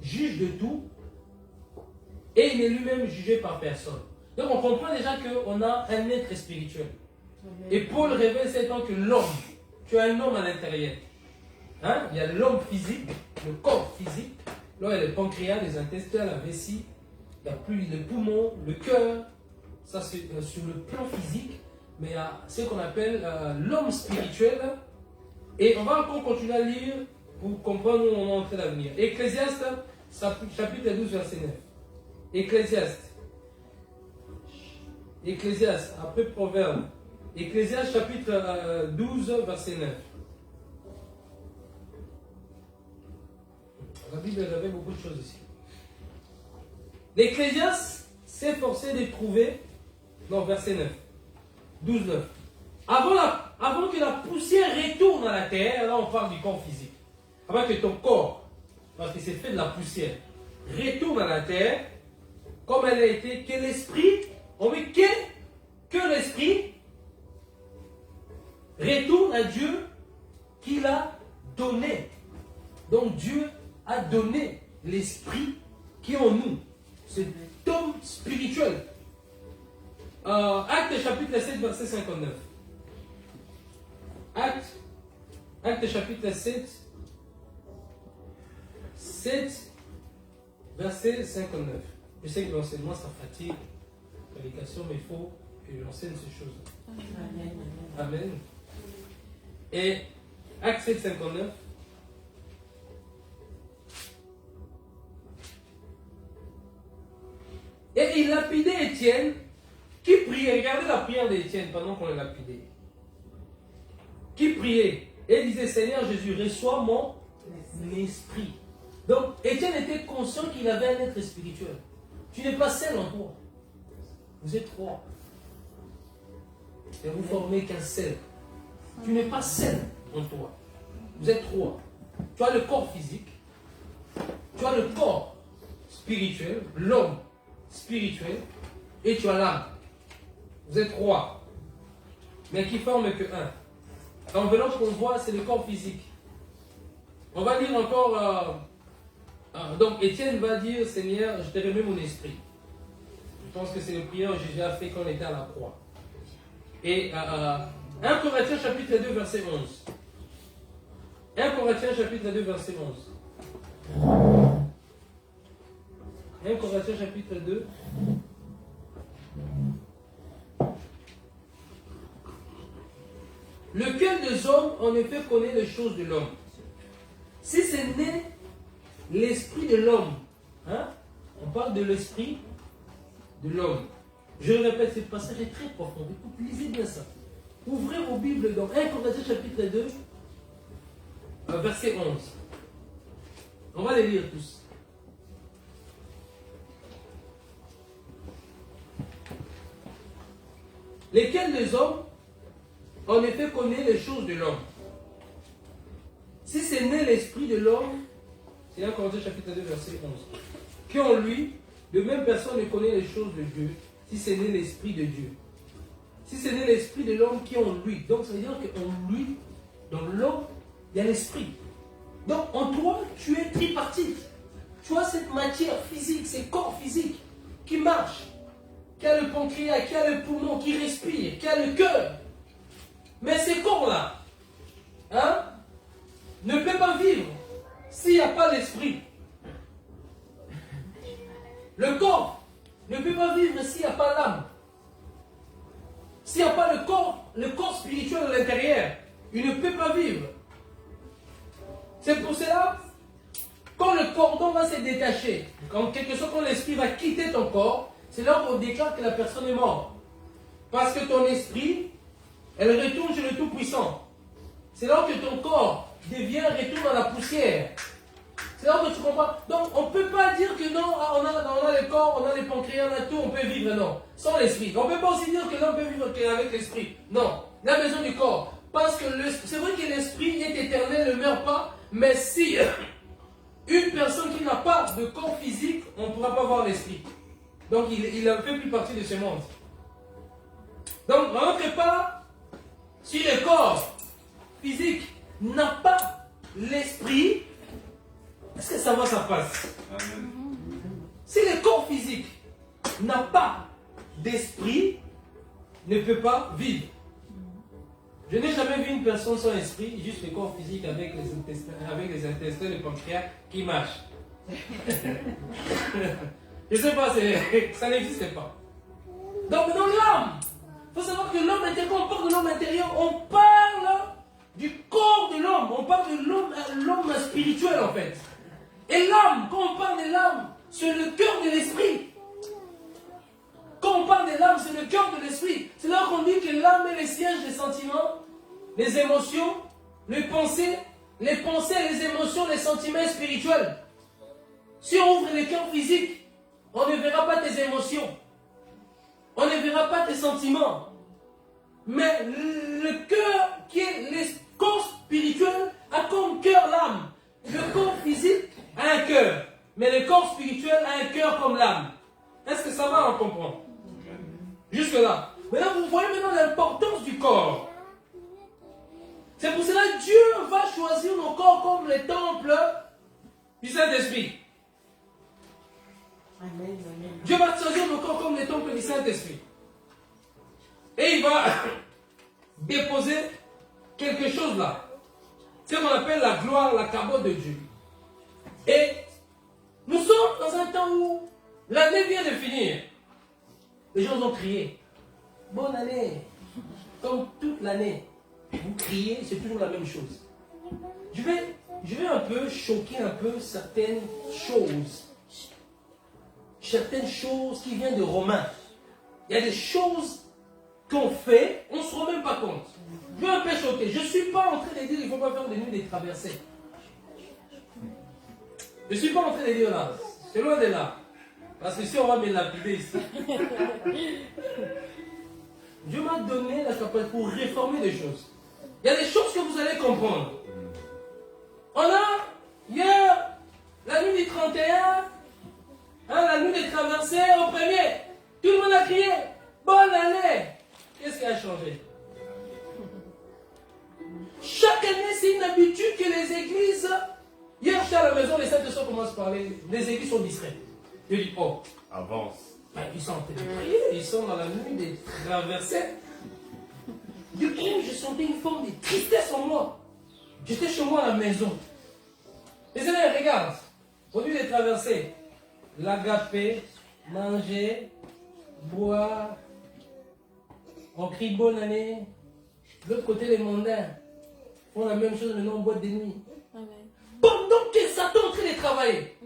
juge de tout et il n'est lui-même jugé par personne. Donc on comprend déjà qu'on a un être spirituel. Et Paul révèle c'est tant que l'homme, tu as un homme à l'intérieur. Hein? Il y a l'homme physique, le corps physique. Là, il y a le pancréas, les intestins, la vessie. Il y a plus les poumons, le cœur. Ça, c'est sur le plan physique. Mais il y a ce qu'on appelle l'homme spirituel. Et on va encore continuer à lire pour comprendre où on va entrer l'avenir. Ecclésiaste, chapitre 12, verset 9. Ecclésiaste, après Proverbe. Ecclésiaste, chapitre 12, verset 9. La Bible révèle beaucoup de choses ici. L'Ecclésiaste s'est forcé de trouver, non, verset 9, 12, 9. Avant que la poussière retourne à la terre, là on parle du corps physique. Avant que ton corps, parce que c'est fait de la poussière, retourne à la terre, comme elle a été, que l'esprit, on dit que l'esprit retourne à Dieu qui l'a donné. Donc Dieu a donné l'esprit qui est en nous. C'est homme spirituel. Acte chapitre 7, verset 59. Acte chapitre 7, verset 59. Je sais que l'enseignement, ça fatigue la prédication, mais il faut que j'enseigne ces choses. Amen. Amen. Et Acte 7, 59. Et il lapidait Étienne, qui priait. Regardez la prière d'Étienne pendant qu'on le lapidait. Qui priait et disait, Seigneur Jésus, reçois mon esprit. Donc, Étienne était conscient qu'il avait un être spirituel. Tu n'es pas seul en toi. Vous êtes trois. Et vous formez qu'un seul. Tu n'es pas seul en toi. Vous êtes trois. Tu as le corps physique. Tu as le corps spirituel, l'homme spirituel, et tu as l'âme. Vous êtes trois, mais qui forment que un. L'enveloppe qu'on voit, c'est le corps physique. On va lire encore. Donc Étienne va dire, Seigneur, je te remets mon esprit. Je pense que c'est le prière que Jésus a fait quand on était à la croix. Et 1 Corinthiens chapitre 2, verset 11. 1 Corinthiens chapitre 2, verset 11. 1 Corinthiens chapitre 2. Lequel des hommes en effet connaît les choses de l'homme? Si c'est né l'esprit de l'homme, hein? On parle de l'esprit de l'homme. Je le répète, ce passage est très profond. Écoute, lisez bien ça. Ouvrez vos Bibles dans 1 Corinthiens chapitre 2, verset 11. On va les lire tous. Lesquels des hommes, en effet, connaît les choses de l'homme? Si c'est né l'esprit de l'homme, c'est 1 Corinthiens chapitre 2, verset 11. Qui en lui, de même personne ne connaît les choses de Dieu, si c'est né l'esprit de Dieu. Si c'est né l'esprit de l'homme qui est en lui. Donc ça veut dire qu'en lui, dans l'homme, il y a l'esprit. Donc en toi, tu es tripartite. Tu as cette matière physique, ce corps physique qui marche, qui a le pancréas, qui a le poumon, qui respire, qui a le cœur. Mais ces corps-là, hein, ne peuvent pas vivre s'il n'y a pas l'esprit. Le corps ne peut pas vivre s'il n'y a pas l'âme. S'il n'y a pas le corps spirituel à l'intérieur, il ne peut pas vivre. C'est pour cela, quand le cordon va se détacher, quand quelque chose, quand l'esprit va quitter ton corps, c'est là qu'on déclare que la personne est morte. Parce que ton esprit, elle retourne chez le Tout-Puissant. C'est là que ton corps retourne à la poussière. C'est là que tu comprends. Donc, on ne peut pas dire que non, on a le corps, on a les pancréas, on a tout, on peut vivre, non. Sans l'esprit. On ne peut pas aussi dire que l'homme peut vivre qu'avec l'esprit. Non. Il a besoin du corps. Parce que c'est vrai que l'esprit est éternel, ne meurt pas, mais si une personne qui n'a pas de corps physique, on ne pourra pas voir l'esprit. Donc, il ne fait plus partie de ce monde. Donc, ne rentrez pas si le corps physique n'a pas l'esprit. Est-ce que ça va, ça passe? Amen. Si le corps physique n'a pas d'esprit, ne peut pas vivre. Je n'ai jamais vu une personne sans esprit, juste le corps physique avec les intestins, le pancréas qui marchent. Je ne sais pas, ça n'existe pas. Donc, dans l'âme, il faut savoir que l'homme intérieur, quand on parle de l'homme intérieur, on parle du corps de l'homme, on parle de l'homme spirituel en fait. Et l'âme, quand on parle de l'âme, c'est le cœur de l'esprit. Quand on parle de l'âme, c'est le cœur de l'esprit. C'est là qu'on dit que l'âme est le siège des sentiments, les émotions, les pensées, les émotions, les sentiments spirituels. Si on ouvre le cœur physique, on ne verra pas tes émotions. On ne verra pas tes sentiments. Mais le cœur, qui est le corps spirituel, a comme cœur l'âme. Le corps physique a un cœur. Mais le corps spirituel a un cœur comme l'âme. Est-ce que ça va, on comprend? Jusque là. Maintenant, vous voyez maintenant l'importance du corps. C'est pour cela que Dieu va choisir nos corps comme les temples du Saint-Esprit. Amen. Dieu va choisir nos corps comme les temples du Saint-Esprit. Et il va déposer quelque chose là. C'est ce qu'on appelle la gloire, la cabote de Dieu. Et nous sommes dans un temps où l'année vient de finir. Les gens ont crié. Bonne année. Comme toute l'année. Vous criez, c'est toujours la même chose. Je vais un peu choquer un peu certaines choses. Certaines choses qui viennent de Romains. Il y a des choses qu'on fait, on ne se rend même pas compte. Je vais un peu choquer. Je ne suis pas en train de dire qu'il ne faut pas faire des nuits des traversées. Je ne suis pas en train de dire là. C'est loin de là. Parce que si on va me lapider ici. Dieu m'a donné la capacité pour réformer des choses. Il y a des choses que vous allez comprendre. On a, hier, la nuit du 31, la nuit des traversées au premier. Tout le monde a crié, bonne année. Qu'est-ce qui a changé? Chaque année, c'est une habitude que les églises... Hier, j'étais à la maison, les saints de sœurs commencent à parler. Les églises sont distraites. Je dis, oh. Avance. Ben, ils sont en train de prier, ils sont dans la nuit des traversées. Du coup, je sentais une forme de tristesse en moi. J'étais chez moi à la maison. Les élèves, regarde. Au lieu de traverser, l'agapé, manger, boire, on crie bonne année. De l'autre côté, les mondains font la même chose, maintenant en boîte de nuit. Pendant que Satan est en train de travailler.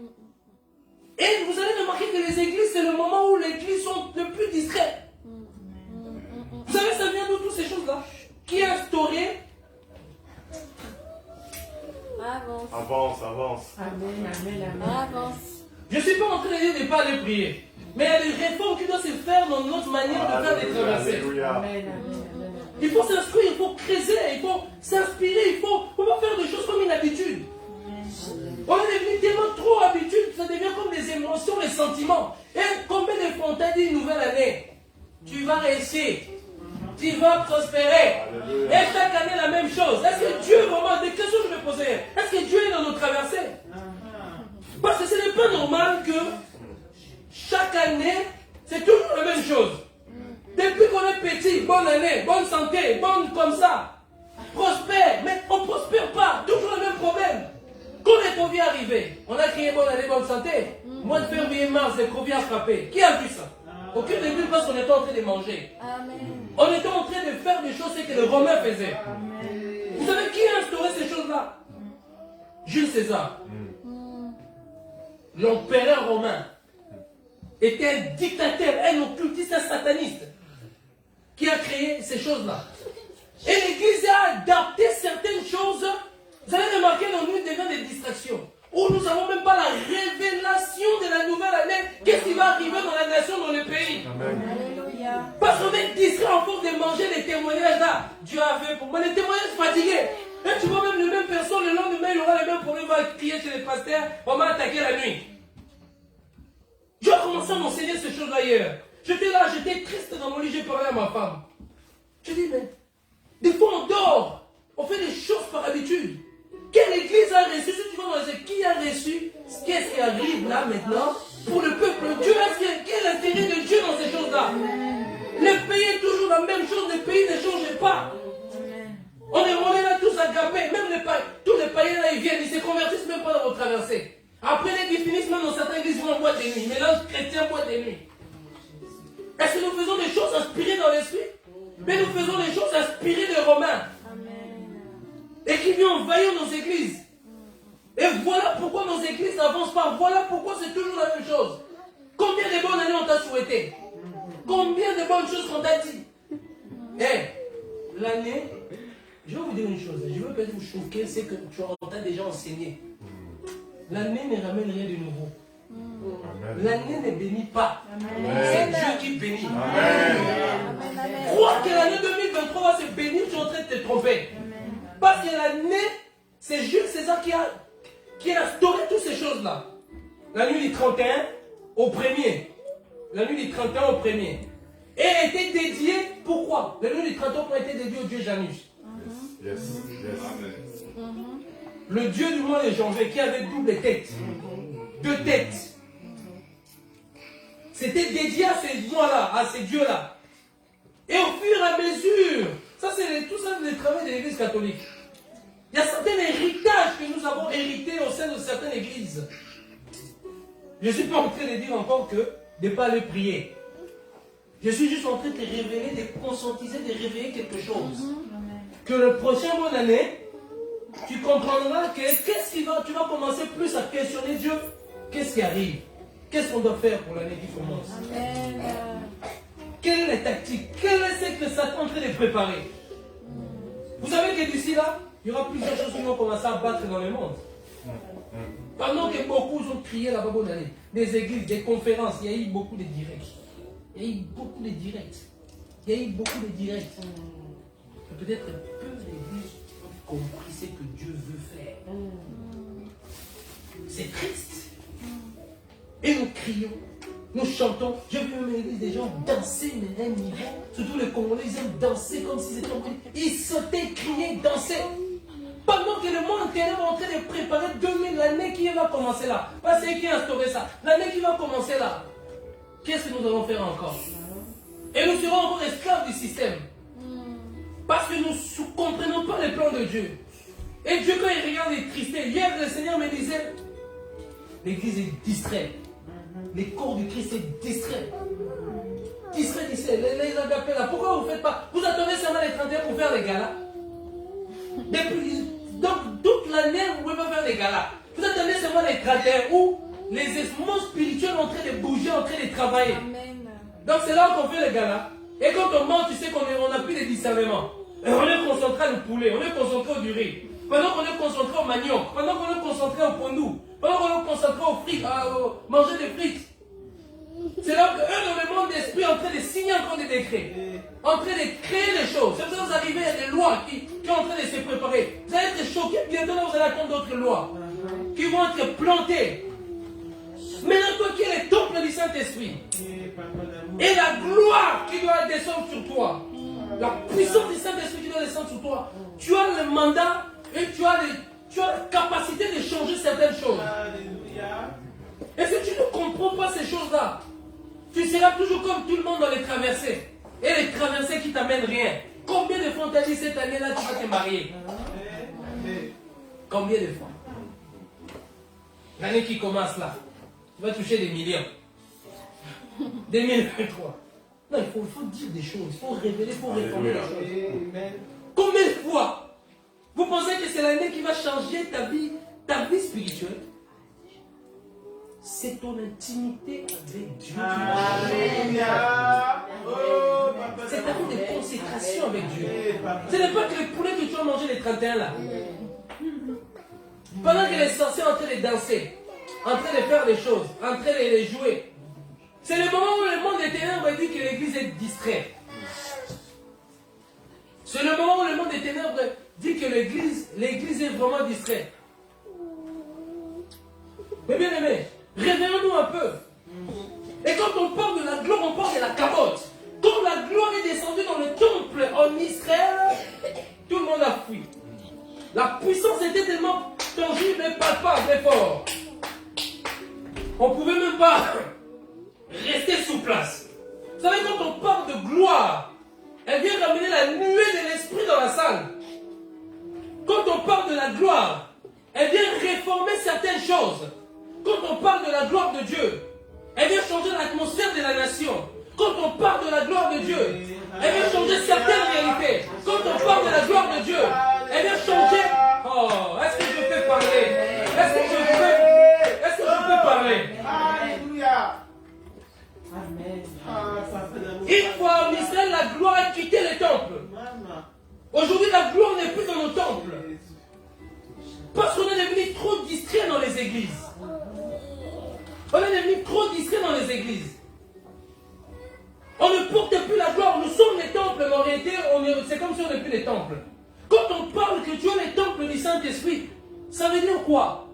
Et vous allez remarquer que les églises, c'est le moment où les églises sont le plus discrètes. Vous savez, ça vient de toutes ces choses-là. Qui a instauré? Avance. Amen. Avance. Je ne suis pas en train de dire de ne pas aller prier. Mais il y a des réformes qui doivent se faire dans notre manière de faire des traversées. Il faut s'instruire, il faut creuser, il faut s'inspirer, il faut pas faire des choses comme une habitude. On est devenu tellement trop habitude, ça devient comme des émotions, des sentiments. Et combien de fois on t'a dit une nouvelle année? Tu vas réussir, tu vas prospérer. Alléluia. Et chaque année la même chose. Est-ce que Dieu vraiment, des questions que je me posais, est-ce que Dieu est dans nos traversées? Parce que ce n'est pas normal que chaque année, c'est toujours la même chose. Depuis qu'on est petit, bonne année, bonne santé, bonne comme ça, prospère, mais on ne prospère pas, toujours le même problème. Quand les Covid arrivaient, on a crié bonne année, bonne santé. Mois de février, mars, les Covid ont frappé. Qui a vu ça? Aucun ne vu parce qu'on était en train de manger. Amen. On était en train de faire des choses que les Romains faisaient. Vous savez qui a instauré ces choses-là? Jules César. L'empereur romain était un dictateur, un occultiste, un sataniste qui a créé ces choses-là. Et l'église a adapté certaines choses. Vous avez remarqué, dans nous, devient des distractions. Où nous n'avons même pas la révélation de la nouvelle année. Qu'est-ce qui va arriver dans la nation, dans le pays? Alléluia. Parce qu'on est distrait en force de manger les témoignages là. Dieu a fait pour moi. Les témoignages fatigués. Et tu vois même les mêmes personnes, le lendemain, il aura les mêmes problèmes, il va crier chez les pasteurs. On m'a attaqué la nuit. Dieu a commencé à m'enseigner ces choses ailleurs. J'étais là, j'étais triste dans mon lit, j'ai parlé à ma femme. Je dis, mais des fois on dort, on fait des choses par habitude. Quelle église a reçu? Si tu vas dans qui a reçu? Qu'est-ce qui arrive là maintenant pour le peuple? Dieu, quel est l'intérêt de Dieu dans ces choses-là? Le pays est toujours la même chose, le pays ne change pas. On est là tous agapés, même tous les païens là, ils viennent, ils se convertissent même pas dans vos traversées. Après, ils finissent même dans certaines églises, ils vont en boîte de nuit. Mélange chrétien, boîte de nuit. Est-ce que nous faisons des choses inspirées dans l'esprit? Mais nous faisons des choses inspirées des Romains. Et qui viennent envahir nos églises. Et voilà pourquoi nos églises n'avancent pas. Voilà pourquoi c'est toujours la même chose. Combien de bonnes années on t'a souhaité? Combien de bonnes choses qu'on t'a dit? L'année, je vais vous dire une chose. Je veux peut-être vous choquer, c'est que tu entends déjà enseigné. L'année ne ramène rien de nouveau. L'année ne bénit pas. C'est Dieu qui bénit. Crois que l'année 2023 va se bénir, tu es en train de te tromper. Parce que l'année, c'est Jules César qui a instauré toutes ces choses-là. La nuit du 31 au 1er. La nuit du 31 au 1er. Et elle était dédiée, pourquoi? La nuit du 31 a été dédiée au dieu Janus. Yes. Le dieu du mois de janvier qui avait double tête. Deux têtes. C'était dédié à ces mois-là, à ces dieux-là. Et au fur et à mesure, ça c'est tout ça le travail de l'église catholique. Il y a certains héritages que nous avons hérités au sein de certaines églises. Je ne suis pas en train de dire encore que de ne pas aller prier. Je suis juste en train de te révéler, de conscientiser, de réveiller quelque chose. Que le prochain mois d'année, tu comprendras que tu vas commencer plus à questionner Dieu. Qu'est-ce qui arrive? Qu'est-ce qu'on doit faire pour l'année qui commence? Quelle est la tactique? Quelle est ce que Satan est en train de préparer? Vous savez que d'ici là, il y aura plusieurs choses qui vont commencer à battre dans le monde. Pendant que beaucoup ont crié là-bas, bonne année, des églises, des conférences, il y a eu beaucoup de directs. Il y a eu beaucoup de directs. Il y a eu beaucoup de directs. Peut-être peu d'églises ont compris ce que Dieu veut faire. C'est triste. Et nous crions, nous chantons. J'ai vu même l'église des gens danser, mais à un niveau. Surtout les Congolais, ils aiment danser comme s'ils étaient en train. Ils sautaient, criaient, dansaient. Pendant que le monde entier est en train de préparer 2000, l'année qui va commencer là. Parce que c'est qui a instauré ça. L'année qui va commencer là. Qu'est-ce que nous allons faire encore? Et nous serons encore esclaves du système. Parce que nous ne comprenons pas les plans de Dieu. Et Dieu, quand il regarde les tristés, hier le Seigneur me disait, l'église est distraite. Les corps du Christ est distrait. Distrait, les agapés là. Pourquoi vous ne faites pas? Vous attendez seulement les 31 pour faire les galas. Donc toute l'année, vous ne pouvez pas faire des galas. Vous attendez seulement les 31 où les esprits spirituels sont en train de bouger, en train de travailler. Amen. Donc c'est là qu'on fait les galas. Et quand on mange, tu sais qu'on n'a plus de discernement. Et on est concentré au poulet, on est concentré au riz. Pendant qu'on est concentré au manioc, pendant qu'on est concentré au pondou, pendant qu'on est concentré aux frites, à manger des frites. C'est là qu'eux, dans le monde d'esprit, en train de signer encore des décrets, en train de créer des choses. C'est pour ça que vous arrivez à des lois qui sont en train de se préparer. Vous allez être choqués, bientôt là, vous allez attendre d'autres lois qui vont être plantées. Maintenant, toi qui es le temple du Saint-Esprit, et la gloire qui doit descendre sur toi, la puissance du Saint-Esprit qui doit descendre sur toi, tu as le mandat et tu as la capacité de changer certaines choses. Et si tu ne comprends pas ces choses-là, tu seras toujours comme tout le monde dans les traversées. Et les traversées qui t'amènent rien. Combien de fois on t'a dit cette année-là tu vas te marier? Combien de fois? L'année qui commence là, tu vas toucher des millions. 2023. Non, il faut dire des choses, il faut révéler, il faut réformer les choses. Combien de fois vous pensez que c'est l'année qui va changer ta vie spirituelle? c'est ton intimité avec Dieu. Alléluia. Oh, papa. C'est ta vie de consécration avec Dieu. Ce n'est pas que les poulets que tu as mangé les 31 là. Pendant que les sorciers sont en train de danser, en train de faire des choses, en train de les jouer. C'est le moment où le monde des ténèbres dit que l'église est distraite. C'est le moment où le monde des ténèbres dit que l'église est vraiment distraite. Mais bien aimé, réveillons-nous un peu. Et quand on parle de la gloire, on parle de la carotte. Quand la gloire est descendue dans le temple en Israël, tout le monde a fui. La puissance était tellement tangible et palpable et fort. On ne pouvait même pas rester sous place. Vous savez, quand on parle de gloire, elle vient ramener la nuée de l'esprit dans la salle. Quand on parle de la gloire, elle vient réformer certaines choses. Quand on parle de la gloire de Dieu, elle vient changer l'atmosphère de la nation. Quand on parle de la gloire de Dieu, elle vient changer certaines réalités. Quand on parle de la gloire de Dieu, elle vient changer. Oh, est-ce que je peux parler? Est-ce que je peux parler? Alléluia. Amen. Une fois en Israël, la gloire a quitté le temple. Aujourd'hui, la gloire n'est plus dans nos temples. Parce qu'on est devenu trop distrait dans les églises. On est devenu trop distrait dans les églises. On ne porte plus la gloire. Nous sommes les temples, mais en réalité, c'est comme si on n'est plus les temples. Quand on parle que tu es les temples du Saint-Esprit, ça veut dire quoi?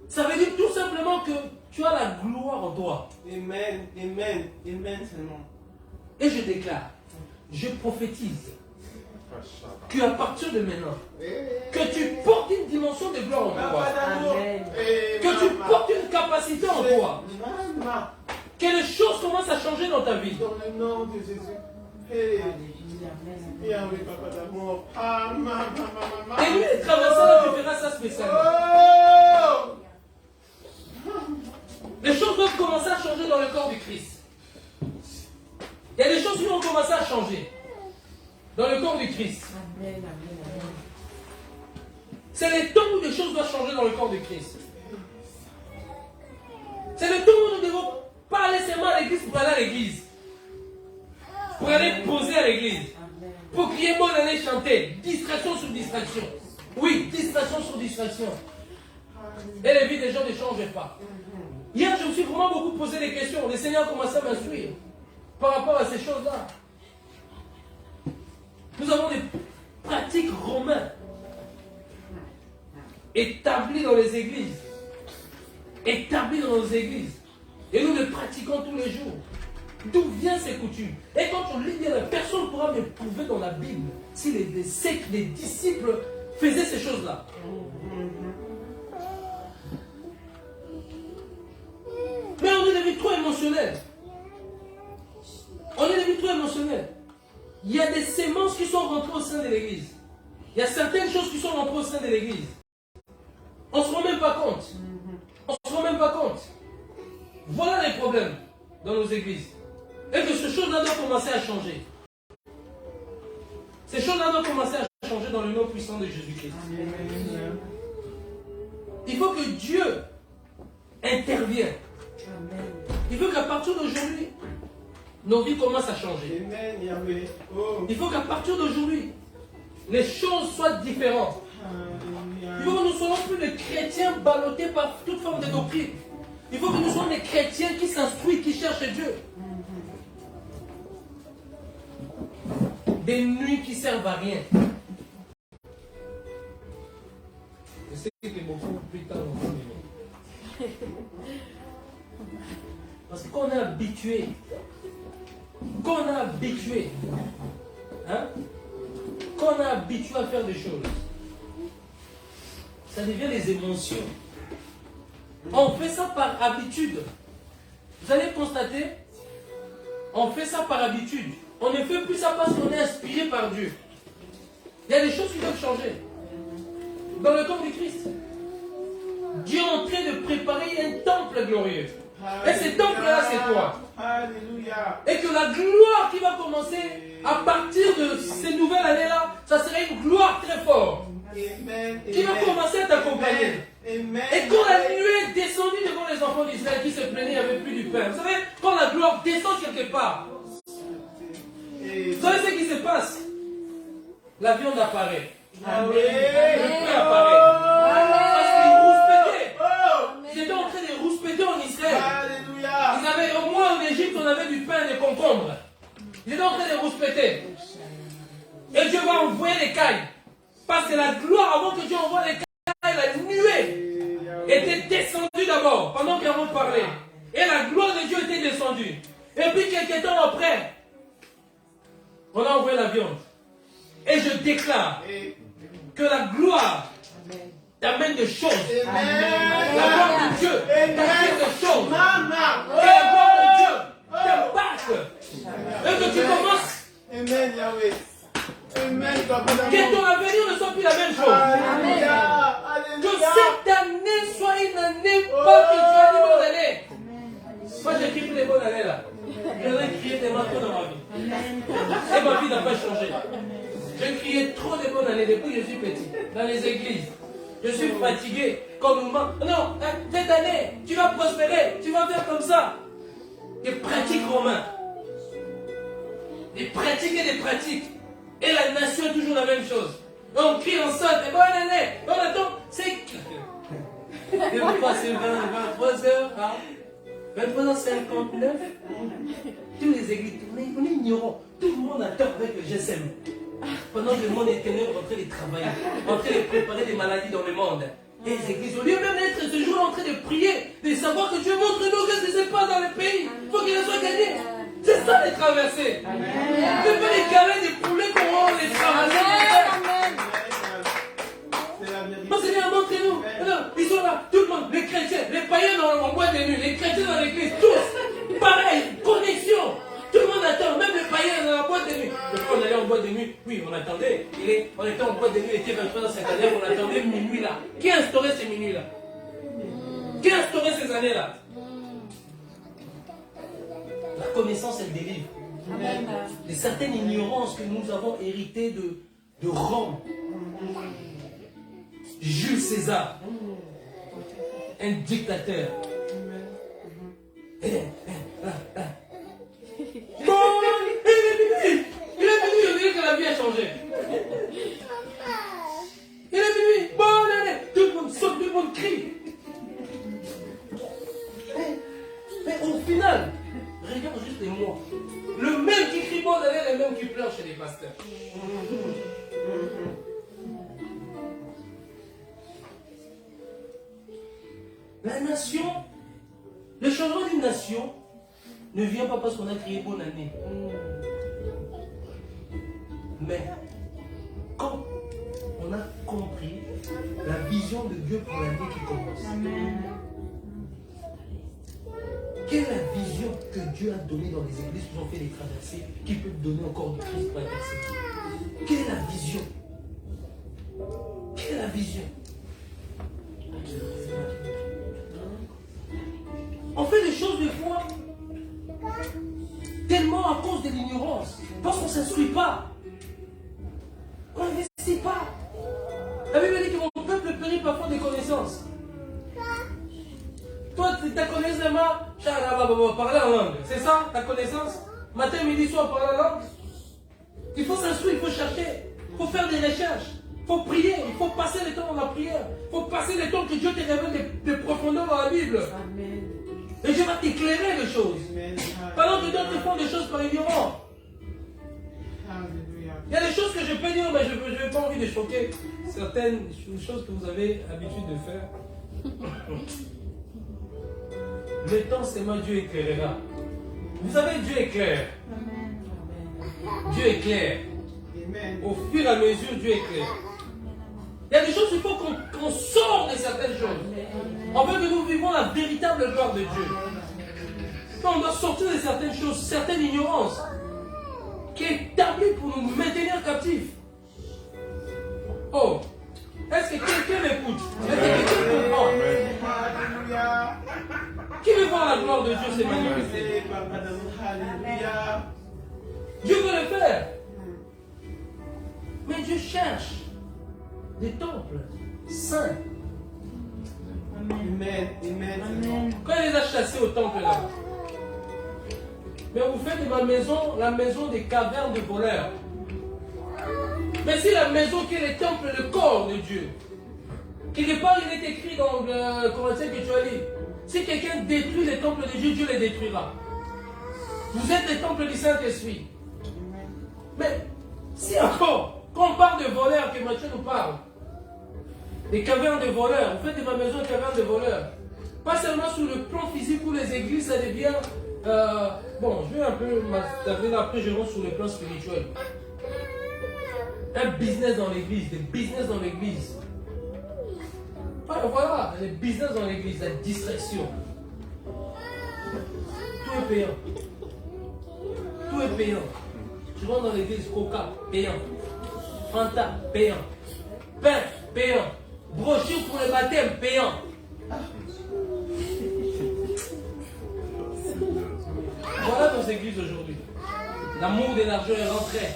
Ça veut dire tout simplement que tu as la gloire en toi. Amen, amen, amen seulement. Et je déclare, je prophétise, qu'à partir de maintenant, que tu portes une dimension de gloire en toi. Amen. Que tu portes une capacité en toi. Que les choses commencent à changer dans ta vie. Dans le nom de Jésus. Hey. Alléluia. Amen. Viens, oui, papa d'amour. Ah, Et lui, il traversera là, tu feras ça spécialement. Oh! Les choses doivent commencer à changer dans le corps du Christ. Il y a des choses qui vont commencer à changer dans le corps du Christ. Amen. Amen. Amen. C'est le temps où des choses doivent changer dans le corps du Christ. C'est le temps où nous devons pas aller seulement à l'église pour aller à l'église. Pour aller poser à l'église. Amen. Pour crier bonne année chanter. Distraction sur distraction. Oui, distraction sur distraction. Et les vies des gens ne changent pas. Hier, je me suis vraiment beaucoup posé des questions. Le Seigneur a commencé à m'instruire par rapport à ces choses-là. Nous avons des pratiques romaines établies dans les églises. Établies dans nos églises. Et nous les pratiquons tous les jours. D'où viennent ces coutumes? Et quand on lit bien, personne ne pourra me prouver dans la Bible si les disciples faisaient ces choses-là. Mais on est devenu trop émotionnel. On est devenu trop émotionnel. Il y a des sémences qui sont rentrées au sein de l'église. Il y a certaines choses qui sont rentrées au sein de l'église. On ne se rend même pas compte. On ne se rend même pas compte. Voilà les problèmes dans nos églises. Et que ces choses-là doivent commencer à changer. Ces choses-là doivent commencer à changer dans le nom puissant de Jésus-Christ. Il faut que Dieu intervienne. Amen. Il faut qu'à partir d'aujourd'hui, nos vies commencent à changer. Amen, Yahweh. Oh. Il faut qu'à partir d'aujourd'hui, les choses soient différentes. Il faut que nous ne soyons plus des chrétiens ballottés par toute forme de doctrine. Il faut que nous soyons des chrétiens qui s'instruisent, qui cherchent Dieu. Des nuits qui servent à rien. Je sais que beaucoup plus tard on va venir. Parce qu'on est habitué. Qu'on est habitué. Hein? Qu'on est habitué à faire des choses. Ça devient des émotions. On fait ça par habitude. Vous allez constater, on fait ça par habitude. On ne fait plus ça parce qu'on est inspiré par Dieu. Il y a des choses qui doivent changer. Dans le corps du Christ, Dieu est en train de préparer un temple glorieux. Et ce temple-là, c'est toi. Alléluia. Et que la gloire qui va commencer à partir de ces nouvelles années-là, ça sera une gloire très forte. Amen. qui va commencer à t'accompagner. Amen. Et quand la nuée est descendue devant les enfants d'Israël qui se plaignaient, il n'y avait plus du pain. Vous savez, quand la gloire descend quelque part, vous savez ce qui se passe? La viande apparaît. Amen. Le pain apparaît. Parce qu'ils rouspétaient. Ils étaient en train de rouspéter en Israël. Alléluia. Ils avaient, au moins en Égypte, on avait du pain et des concombres. Ils étaient en train de rouspéter. Et Dieu va envoyer les cailles. Parce que la gloire, avant que Dieu envoie les cailles, la nuée était descendue d'abord, pendant qu'ils ont parlé. Et la gloire de Dieu était descendue. Et puis, quelques temps après, on a envoyé la viande. Et je déclare que la gloire t'amène des choses. La gloire de Dieu t'amène des choses. Et la gloire de Dieu te batte. Et que tu commences. Amen, Yahweh. Amen. Que ton avenir ne soit plus la même chose. Alléluia. Que cette année soit une année pas que tu as dit bonne année. Moi j'écris plus les bonnes années là. J'aurais crié tellement trop dans ma vie. Et ma vie n'a pas changé. J'ai crié trop de bonnes années depuis que je suis petit. Dans les églises. Je suis fatigué. Comme moi. Non, cette année, tu vas prospérer. Tu vas faire comme ça. Des pratiques romains. Des pratiques et des pratiques. Et la nation est toujours la même chose. On crie ensemble, et bonne année, on attend, c'est... Et pourquoi c'est 23h, 23h59, tous les églises, on est ignorants, tout le monde attend avec le GSM. Pendant que le monde est en train de travailler, en train de préparer des maladies dans le monde. Et les églises, au lieu même d'être ce jour en train de prier, de savoir que Dieu montre-nous ce qui se passe dans le pays, il faut qu'il soit gagné. C'est ça les traversées. C'est pas les galets, des poulets qu'on va les traverser. Non, Seigneur, montrez-nous. Alors, ils sont là, tout le monde, les chrétiens, les païens en boîte de nuit, les chrétiens dans l'église, tous. Pareil, connexion. Tout le monde attend, même les païens dans la boîte de nuit. Le fois on allait en boîte de nuit, oui, on attendait. On était en boîte de nuit, il était 23h59, on attendait minuit là. Qui a instauré ces minuits là? Qui a instauré ces années là? La connaissance, elle délivre. De certaines ignorances que nous avons héritées de Rome. Jules César, un dictateur. Bon, il est venu, je dis que la vie a changé. Il est venu, bonne année. Tout le monde saute, tout le monde crie. Mais au final, regarde juste les mots. Le même qui crie bonne année, le même qui pleure chez les pasteurs. La nation, le changement d'une nation ne vient pas parce qu'on a crié bonne année. Mais quand on a compris la vision de Dieu pour l'année qui commence. Quelle est la vision que Dieu a donnée dans les églises qui ont fait des traversées, qui peut donner encore du Christ pour la personne? Quelle est la vision? Quelle est la vision? On fait des choses des fois tellement à cause de l'ignorance, parce qu'on ne s'instruit pas, on n'investit pas. La Bible dit que mon peuple périt parfois des connaissances. Toi, ta connaissance, parler en langue, c'est ça ta connaissance? Matin, midi, soir, parler en langue. Il faut s'instruire, il faut chercher, il faut faire des recherches, il faut prier, il faut passer le temps dans la prière, il faut passer le temps que Dieu te révèle des profondeurs dans la Bible. Amen. Et Dieu va t'éclairer les choses. Pendant que d'autres font des choses par ignorance. Il y a des choses que je peux dire, mais je n'ai pas envie de choquer certaines choses que vous avez l'habitude de faire. Le temps, c'est moi, Dieu éclairera. Vous savez, Dieu est clair. Dieu est clair. Au fur et à mesure, Dieu est clair. Il y a des choses qu'il faut qu'on sorte de certaines choses. On veut que nous vivons la véritable gloire de Dieu. On doit sortir de certaines choses, certaines ignorances qui est établie pour nous maintenir captifs. Oh, est-ce que quelqu'un m'écoute? Est-ce que quelqu'un comprend? Qui veut voir la gloire de Dieu se manifester? Dieu veut le faire. Mais Dieu cherche des temples saints. Amen. Amen. Amen. Quand il les a chassés au temple là, mais vous faites de ma maison la maison des cavernes de voleurs. Mais si la maison qui est le temple, le corps de Dieu, quelque part il est écrit dans le Corinthiens que tu as lu, si quelqu'un détruit les temples de Dieu, Dieu les détruira. Vous êtes les temples du Saint-Esprit. Mais si encore, quand on parle de voleurs, que Matthieu nous parle, des cavernes de voleurs, vous faites de ma maison une caverne de voleurs. Pas seulement sur le plan physique où les églises, ça devient... bon, je vais un peu m'attarder là, après je rentre sur le plan spirituel. Un business dans l'église, des business dans l'église. Voilà, les business dans l'église, la distraction. Tout est payant. Tout est payant. Tu rentres dans l'église, Coca, payant. Fanta, payant. Pain, payant. Brochure pour le baptême, payant. Voilà nos églises aujourd'hui. L'amour de l'argent est rentré.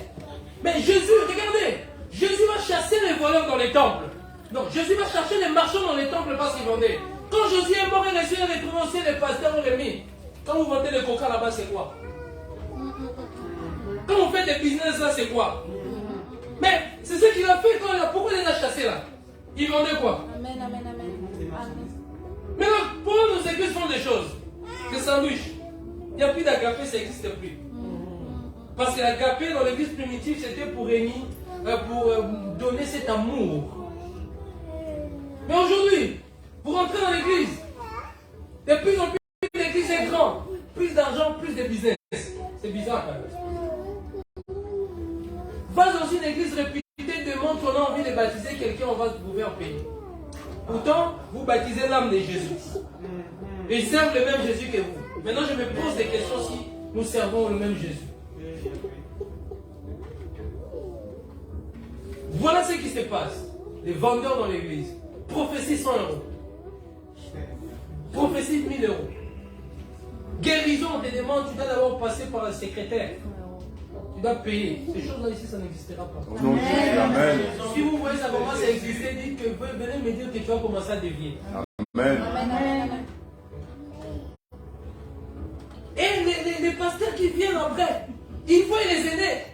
Mais Jésus, regardez, Jésus va chasser les voleurs dans les temples. Non, Jésus va chercher les marchands dans les temples parce qu'ils vendaient. Quand Jésus est mort et les cieux retrouvé aussi, les pasteurs ont remis. Quand vous vendez le coca là-bas, c'est quoi? Quand vous faites des business là, c'est quoi? Mais c'est ce qu'il a fait quand il a... Pourquoi il les a chassés là? Ils vendaient quoi? Amen, amen, amen. Amen. Maintenant, pourquoi nos églises font des choses? Des sandwichs. Il n'y a plus d'agapé, ça n'existe plus. Parce que l'agapé dans l'église primitive, c'était pour réunir, pour donner cet amour. Mais aujourd'hui, pour entrer dans l'église, de plus en plus l'église est grande. Plus d'argent, plus de business. C'est bizarre quand même. Va dans une église réputée, demande qu'on a envie de baptiser quelqu'un, on va trouver un pays. Pourtant, vous baptisez l'âme de Jésus. Ils servent le même Jésus que vous. Maintenant, je me pose des questions si nous servons le même Jésus. Voilà ce qui se passe. Les vendeurs dans l'église. Prophétie 100 euros. Prophétie 1000 euros. Guérison, on te demande, tu dois d'abord passer par le secrétaire. Tu dois payer. Ces choses-là ici, ça n'existera pas. Amen. Si vous voyez ça commence à exister, dites que venez me dire que tu vas commencer à dévier. Amen. Et les pasteurs qui viennent après, il faut les aider.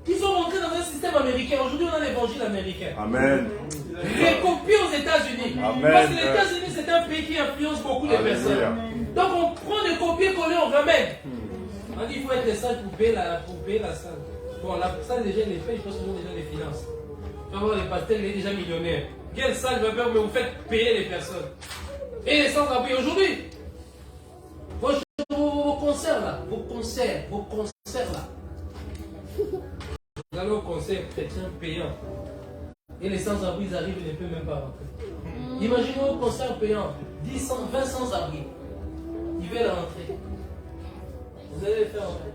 Ils sont rentrés dans un système américain. Aujourd'hui, on a l'évangile américain. Amen. Recopié aux États-Unis. Amen. Parce que les États-Unis, c'est un pays qui influence beaucoup de personnes. Donc, on prend des copier-coller, on ramène. On dit qu'il faut être sage pour payer la salle. Bon, la salle, déjà, les fait, je pense qu'ils ont déjà les finances. Tu vas voir, les pasteurs, il est déjà millionnaire. Quelle salle va faire, mais vous faites payer les personnes. Et les sans-abri aujourd'hui. Vos concerts là, vos concerts là. Vous allez au concert chrétien payant. Et les sans-abri, ils arrivent, ils ne peuvent même pas rentrer. Imaginez au concert payant, 10, 20 sans-abri. Ils veulent rentrer. Vous allez les faire rentrer.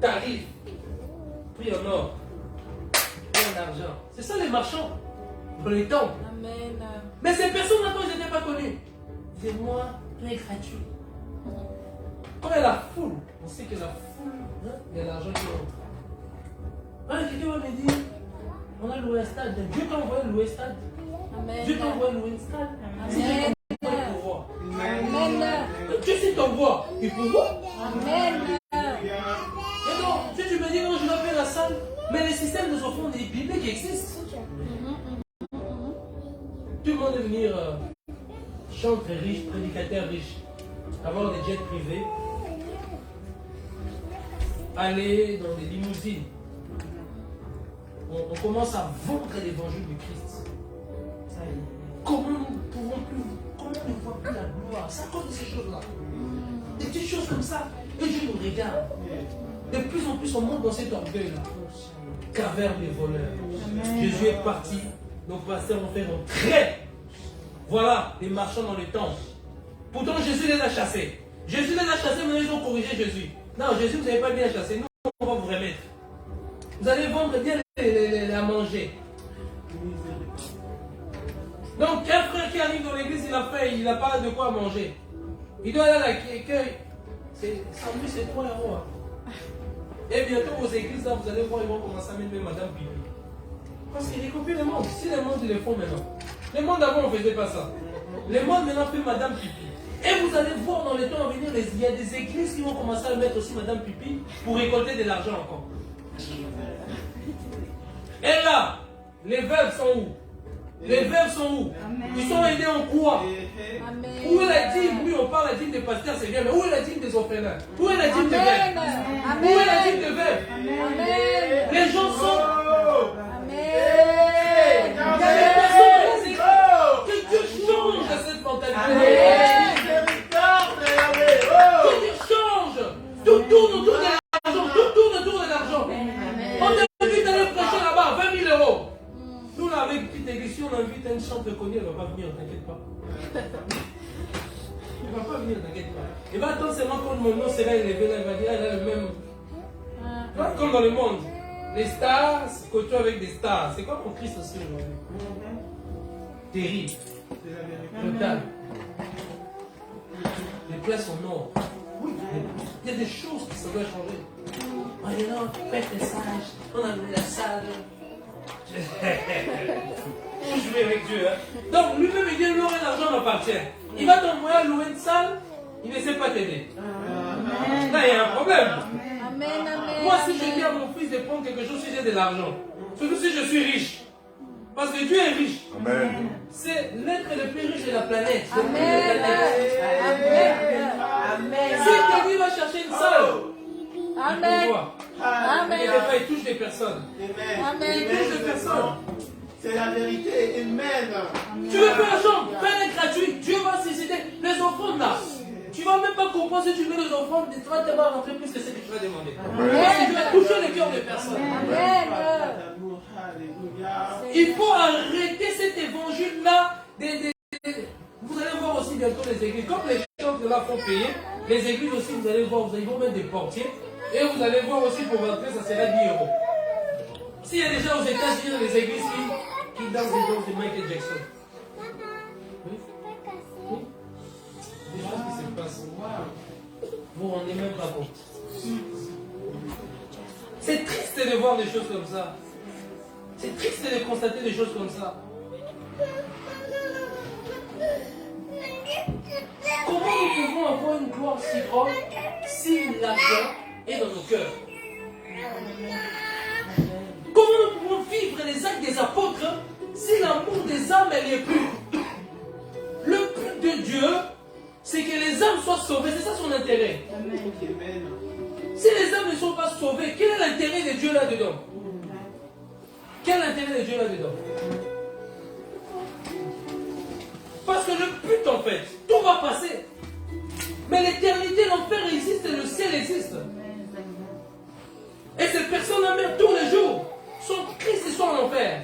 Tarif, prix en or, prix en argent. C'est ça les marchands, dans les temples. Amen. Mais ces personnes-là, quand ils n'étaient pas connues, ils disaient, moi, tout est gratuit. Quand il y a la foule, on sait que la foule, il y a l'argent qui rentre. Alors quelqu'un va me dire, on a loué un stade. Dieu t'a envoyé louer un stade. Amen. Dieu t'a envoyé louer un stade. Si Dieu Amen. t'a envoyé le pouvoir. Amen. Dieu s'il t'envoie, il pouvoir. Amen. Et non, si tu me dis non, je dois faire la salle, mais les systèmes de offrandes des bibliques existent. Tout le monde est venir chantre riche, prédicateur riche, avoir des jets privés, aller dans des limousines. On commence à vendre l'évangile du Christ. Comment nous ne pouvons plus, comment on ne voit plus la gloire? C'est à cause de ces choses-là. Des petites choses comme ça. Et Dieu nous regarde. De plus en plus, on monte dans cet orgueil-là. Caverne des voleurs. Amen. Jésus est parti. Nos pasteurs ont fait rentrer. Voilà, les marchands dans les temple. Pourtant, Jésus les a chassés. Jésus les a chassés, maintenant ils ont corrigé Jésus. Non, Jésus, vous n'avez pas bien chassé. Nous, on va vous remettre. Vous allez vendre bien à manger. Donc, un frère qui arrive dans l'église, il a faim, il n'a pas de quoi manger. Il doit aller à l'accueil. Sans lui, c'est 3 euros. Hein. Et bientôt, aux églises, là, vous allez voir, ils vont commencer à mettre Madame Bibi. Parce qu'il recopie le monde. Si le monde, ils le font maintenant. Le monde d'avant, on ne faisait pas ça. Le monde maintenant fait Madame Pipi. Et vous allez voir dans les temps à venir, il y a des églises qui vont commencer à mettre aussi Madame Pipi pour récolter de l'argent encore. Et là, les veuves sont où? Les veuves sont où? Ils sont aidés en quoi? Amen. Où est la dîme? Oui, on parle de la dîme des pasteurs, c'est bien, mais où est la dîme des orphelins? Où est la dîme des veuves? Où est la dîme des veuves? Amen. Les gens sont... Amen. Il y a des personnes qui disent que Dieu change de cette mentalité. Que Dieu change. Tout tourne autour de l'argent. Tout tourne autour de l'argent. On t'invite d'aller prêcher là-bas, 20 000 €. Nous, là, avec petite église, si on invite un chant de connu, elle ne va pas venir, t'inquiète pas. Elle ne va pas venir, t'inquiète pas. Il va attendre seulement quand mon nom sera élevé, là, elle va dire, elle a le même. Comme dans le monde. Les stars se côtoient avec des stars. C'est quoi mon Christ aussi aujourd'hui? Terrible. Total. Les places sont noires. Il y a des choses qui se doivent changer. On est là, on pète les sages, on a mis la salle. Je jouer avec Dieu. Hein. Donc lui-même il dit l'or et l'argent m'appartient. Il va t'envoyer à louer une salle, il ne sait pas t'aider. Là il y a un problème. Amen. Amen. Moi si je dis à mon fils de prendre quelque chose si j'ai de l'argent, surtout si je suis riche. Parce que Dieu est riche. Amen. C'est l'être le plus riche de la planète. Amen. Amen. Si quelqu'un va chercher une salle, Amen. il ne pas, il touche des personnes. Amen. Il touche des personnes. C'est la vérité. Amen. Tu veux faire l'argent, fais-le gratuit. Dieu va susciter les offrandes là. Tu ne vas même pas comprendre si tu mets les offrandes, tu vas te rentrer plus que ce que tu vas demander. Parce que tu vas toucher le cœur des personnes. Amen. Il faut arrêter cet évangile-là. Vous allez voir aussi bientôt les églises. Comme les gens de là font payer, les églises aussi, vous allez voir, ils vont mettre des portiers. Et vous allez voir aussi pour rentrer, ça sera 10 €. S'il y a des gens aux États-Unis, les églises qui dansent des danses de Michael Jackson. Oui? Oui? Des choses qui se passent. Vous ne vous rendez même pas compte. C'est triste de voir des choses comme ça. C'est triste de constater des choses comme ça. Comment nous pouvons avoir une gloire si grande si l'argent est dans nos cœurs? Comment nous pouvons vivre les actes des apôtres si l'amour des âmes n'y est plus? Le but de Dieu, c'est que les âmes soient sauvées. C'est ça son intérêt. Si les âmes ne sont pas sauvées, quel est l'intérêt de Dieu là-dedans? Quel est l'intérêt de Dieu là-dedans? Parce que le but, en fait, tout va passer. Mais l'éternité, l'enfer existe et le ciel existe. Et ces personnes-là, même tous les jours, sont tristes et sont en enfer.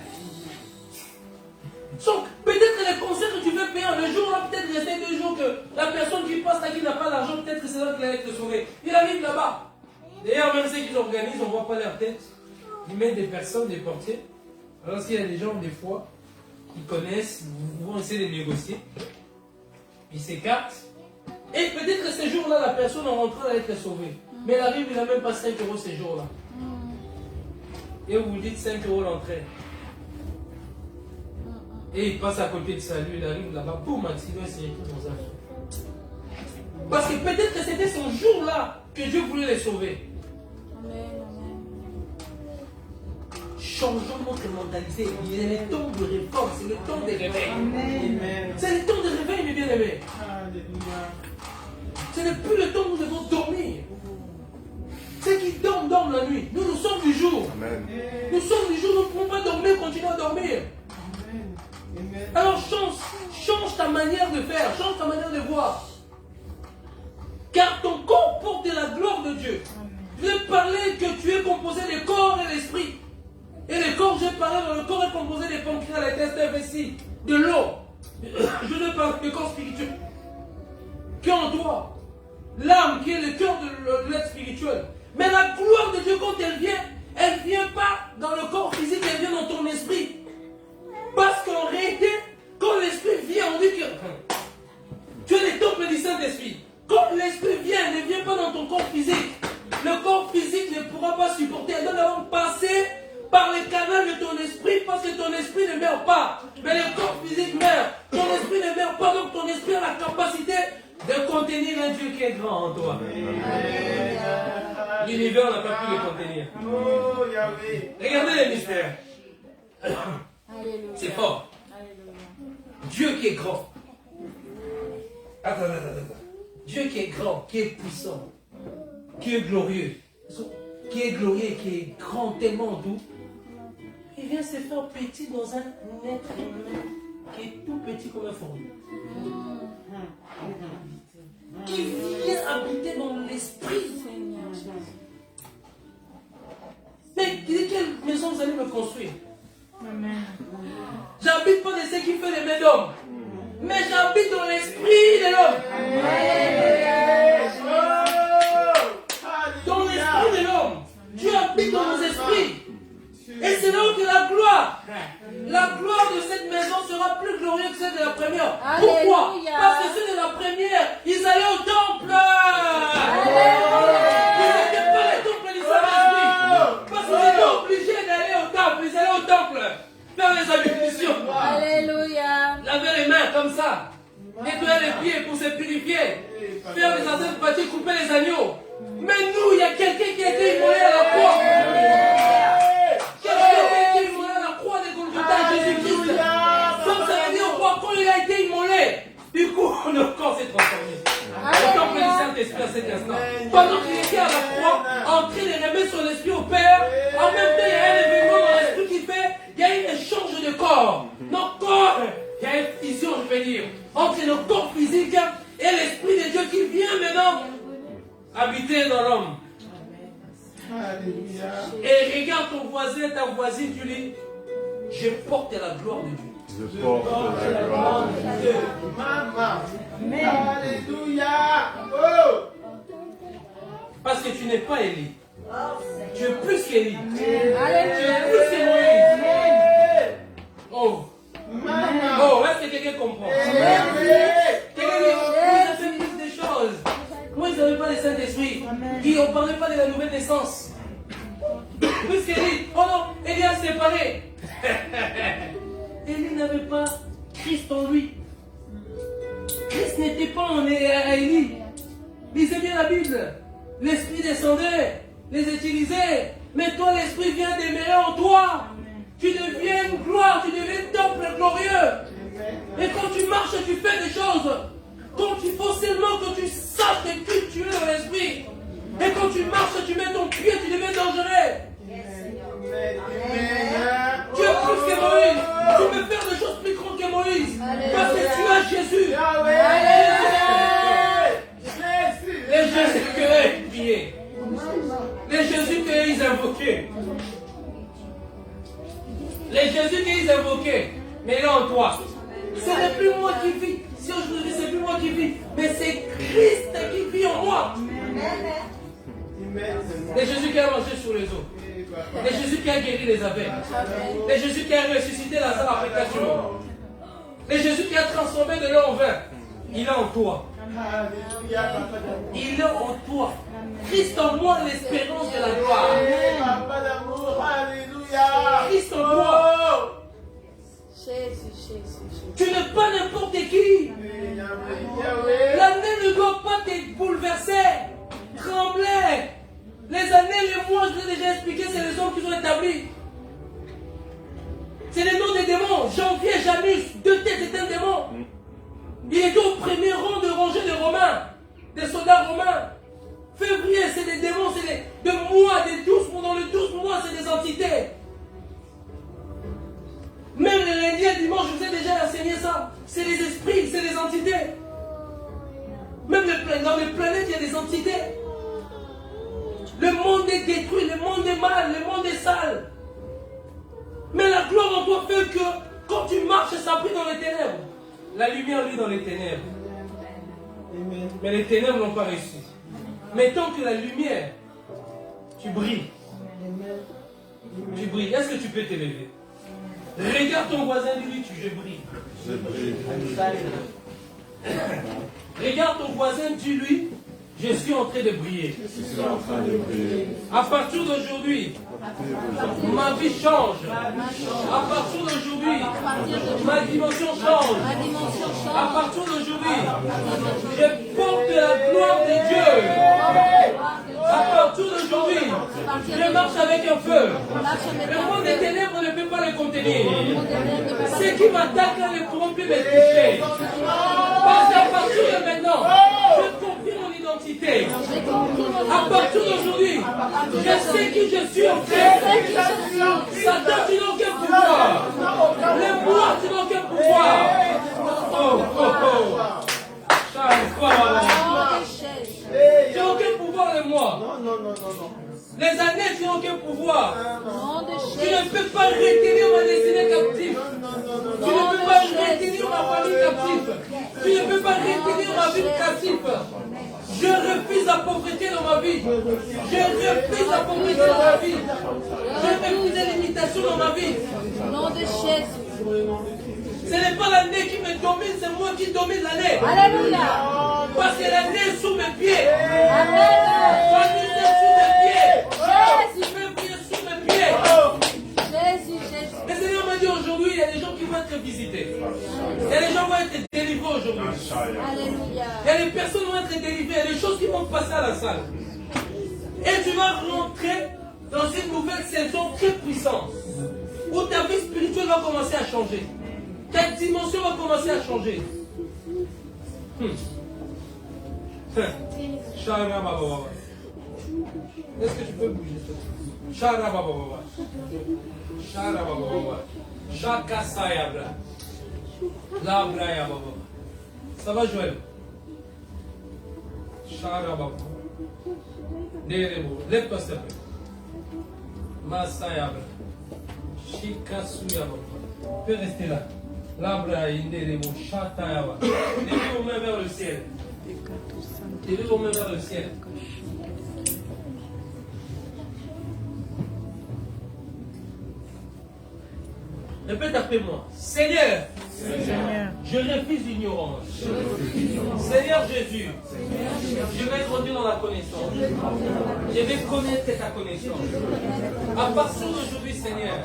Peut-être que les concerts que tu veux payer le jour-là, peut-être rester 2 jours que la personne qui passe là, qui n'a pas d'argent, peut-être que c'est là qu'il va être sauvé. Il arrive là-bas. D'ailleurs, même ceux qui organisent, on ne voit pas leur tête. Ils mettent des personnes, des portiers. Alors s'il y a des gens, des fois, qui connaissent, vont essayer de négocier. Ils s'écartent. Et peut-être que ces jours-là, la personne en rentrant va être sauvée. Mais elle arrive, il n'a même pas 5 € ces jours-là. Et vous dites 5 € l'entrée. Et il passe à côté de ça, lui, il arrive là-bas, boum, accident, c'est tout dans un feu. Parce que peut-être que c'était son jour-là que Dieu voulait les sauver. Changeons notre mentalité. Il est le temps de réforme, c'est le temps de réveil. C'est le temps de réveil, mes bien-aimés. Ce n'est plus le temps où nous devons dormir. Ceux qui dorment, dorment la nuit. Nous, nous sommes du jour. Amen. Nous sommes du jour, nous ne pouvons pas dormir, continuer à dormir. Alors change ta manière de faire, change ta manière de voir. Car ton corps porte la gloire de Dieu. Je vais parler que tu es composé du corps et l'esprit. Et le corps, j'ai parlé dans le corps est composé des pancréas, les intestins, vessie, de l'eau. Je vais parler du corps spirituel. Qui est en toi. L'âme qui est le cœur de l'être spirituel. Mais la gloire de Dieu, quand elle ne vient pas dans le corps physique, elle vient dans ton esprit. Parce qu'en réalité, quand l'esprit vient, on dit que tu es le temple du Saint-Esprit. Quand l'esprit vient, ne vient pas dans ton corps physique. Le corps physique ne pourra pas supporter. Elle doit d'abord passer par les canaux de ton esprit parce que contenir un Dieu qui est grand en toi. L'univers n'a pas pu le contenir. Oh, Yahweh. Regardez les mystères. C'est fort. Dieu qui est grand. Attends. Dieu qui est grand, qui est puissant, qui est glorieux, qui est grand tellement doux. Il vient se faire petit dans un être humain qui est tout petit comme un fourmi. Qui vient habiter dans l'esprit. Mais quelle maison vous allez me construire? J'habite pas dans ce qui fait les mains d'hommes, mais j'habite dans l'esprit de l'homme. Dans l'esprit de l'homme. Dieu habite dans nos esprits. Et c'est là où que la gloire de cette maison sera plus glorieuse que celle de la première. Pourquoi? Parce que celle de la première, ils allaient au temple. Ils n'étaient pas les temples du Saint-Esprit. Parce qu'ils étaient obligés d'aller au temple. Ils allaient au temple faire les ablutions. Alléluia. Laver les mains comme ça. Nettoyer les pieds pour se purifier. Faire les anciennes parties, couper les agneaux. Mais nous, il y a quelqu'un qui a été immolé à la croix. Quelqu'un qui a été immolé à la croix de Golgotha, Jésus-Christ. Comme ça veut dire quoi? Quand il a été immolé, du coup, notre corps s'est transformé. Le temple du Saint-Esprit à cet instant. Pendant qu'il était à la croix, en train de remettre son esprit au Père, en même temps, il y a un événement dans l'esprit qui fait, il y a un échange de corps. Nos corps, il y a une fusion, je vais dire, entre nos corps physiques et l'esprit de Dieu qui vient maintenant habiter dans l'homme. Et regarde ton voisin, ta voisine, tu dis, je porte la gloire de Dieu. Je porte la gloire de Dieu. Maman. Alléluia. Oh. Parce que tu n'es pas Élie. Tu es plus qu'Élie. Tu es Alléluia. plus que Moïse. Oh. Maman. Oh, est-ce que quelqu'un comprend? Quelqu'un dit, Moïse a fait plus de choses. Moïse n'avait pas le Saint-Esprit. On ne parlait pas de la nouvelle naissance. Plus qu'Élie. Oh non, Élie a séparé. Élie n'avait pas Christ en lui. Christ n'était pas en Élie. Lisez bien la Bible. L'Esprit descendait, les utilisait. Mais toi, l'Esprit vient demeurer en toi. Tu deviens une gloire, tu deviens un temple glorieux. Et quand tu marches, tu fais des choses. Quand il faut seulement que tu saches que tu es dans l'Esprit. Et quand tu marches, tu mets ton pied, tu deviens dangereux. Tu es plus que Moïse. Tu peux faire des choses plus grandes que Moïse. Parce que tu as Jésus. Les Jésus que eux priaient. Les Jésus qu'ils invoquaient. Les Jésus qu'ils invoquaient. Mais là en toi. Ce n'est plus moi qui vis. Si aujourd'hui c'est plus moi qui vis. Mais c'est Christ qui vit en moi. Les Jésus qui a marché sur les eaux. Les Jésus qui a guéri les aveugles. Les Jésus qui a ressuscité Lazare après 4 jours. Les Jésus qui a transformé de l'eau en vin. Il est en toi. Il est en toi. Christ en moi, l'espérance de la gloire. Christ en toi. Tu n'es pas n'importe qui. L'année ne doit pas te bouleverser, trembler. Les années, les mois, je l'ai déjà expliqué, c'est les hommes qui sont établis. C'est les noms des démons. Janvier, Janus, 2 têtes est un démon. Il était au premier rang de rangée des Romains, des soldats romains. Février, c'est des démons, c'est des mois, des 12 mois. Dans les 12 mois, c'est des entités. Même le lundi et dimanche, je vous ai déjà enseigné ça. C'est les esprits, c'est les entités. Même dans les planètes, il y a des entités. Le monde est détruit, le monde est mal, le monde est sale. Mais la gloire en toi fait que quand tu marches, ça brille dans les ténèbres. La lumière brille dans les ténèbres. Mais les ténèbres n'ont pas réussi. Mais tant que la lumière, tu brilles. Tu brilles. Est-ce que tu peux t'élever? Regarde ton voisin, dis-lui, je brille. Je brille. Regarde ton voisin, dis-lui, je suis en train de briller. Je suis en train de briller. À partir d'aujourd'hui, À Ma vie change. À partir d'aujourd'hui, ma dimension change. À partir d'aujourd'hui, je porte la gloire de Dieu. À partir d'aujourd'hui, je marche avec un feu. Le monde des ténèbres ne peut pas le contenir. Ce qui m'attaque là ne pourront plus me toucher. Parce qu'à partir de maintenant, je confie mon identité. À partir d'aujourd'hui, je sais qui je suis en fait. Satan, tu n'as aucun pouvoir. Le moi, tu n'as aucun pouvoir. Oh, oh, oh. Tu n'as aucun pouvoir de moi. Non. Les années, tu n'as aucun pouvoir. Nom de Tu Jésus. ne peux pas retenir ma destinée captive. Tu ne peux pas retenir ma famille captive. Tu ne peux pas retenir ma vie captive. Je refuse la pauvreté dans ma vie. Je refuse la pauvreté dans ma vie. Je refuse les limitations dans ma vie. Nom de Jésus. Ce n'est pas l'année qui me domine, c'est moi qui domine l'année. Alléluia. Parce que l'année est sous mes pieds. Amen. L'année est sous mes pieds. Jésus. Mes pieds sous mes pieds. Jésus. Le Seigneur m'a dit aujourd'hui, il y a des gens qui vont être visités. Il y a des gens qui vont être délivrés aujourd'hui. Alléluia. Il y a des personnes qui vont être délivrées. Il y a des choses qui vont passer à la salle. Et tu vas rentrer dans une nouvelle saison très puissante. Où ta vie spirituelle va commencer à changer. Ta dimension va commencer à changer. Est-ce que tu peux bouger? Ça va, Joël? Lève-toi, s'il te plaît. Masayabra. Shikasuyaba. Tu peux rester là. Labra inderemo shatayaba. Levez vos mains vers le ciel. Levez vos mains vers le ciel. Répète après moi. Seigneur, je refuse l'ignorance. Seigneur Jésus, je vais grandir dans la connaissance. Je vais connaître ta connaissance. À partir d'aujourd'hui, Seigneur,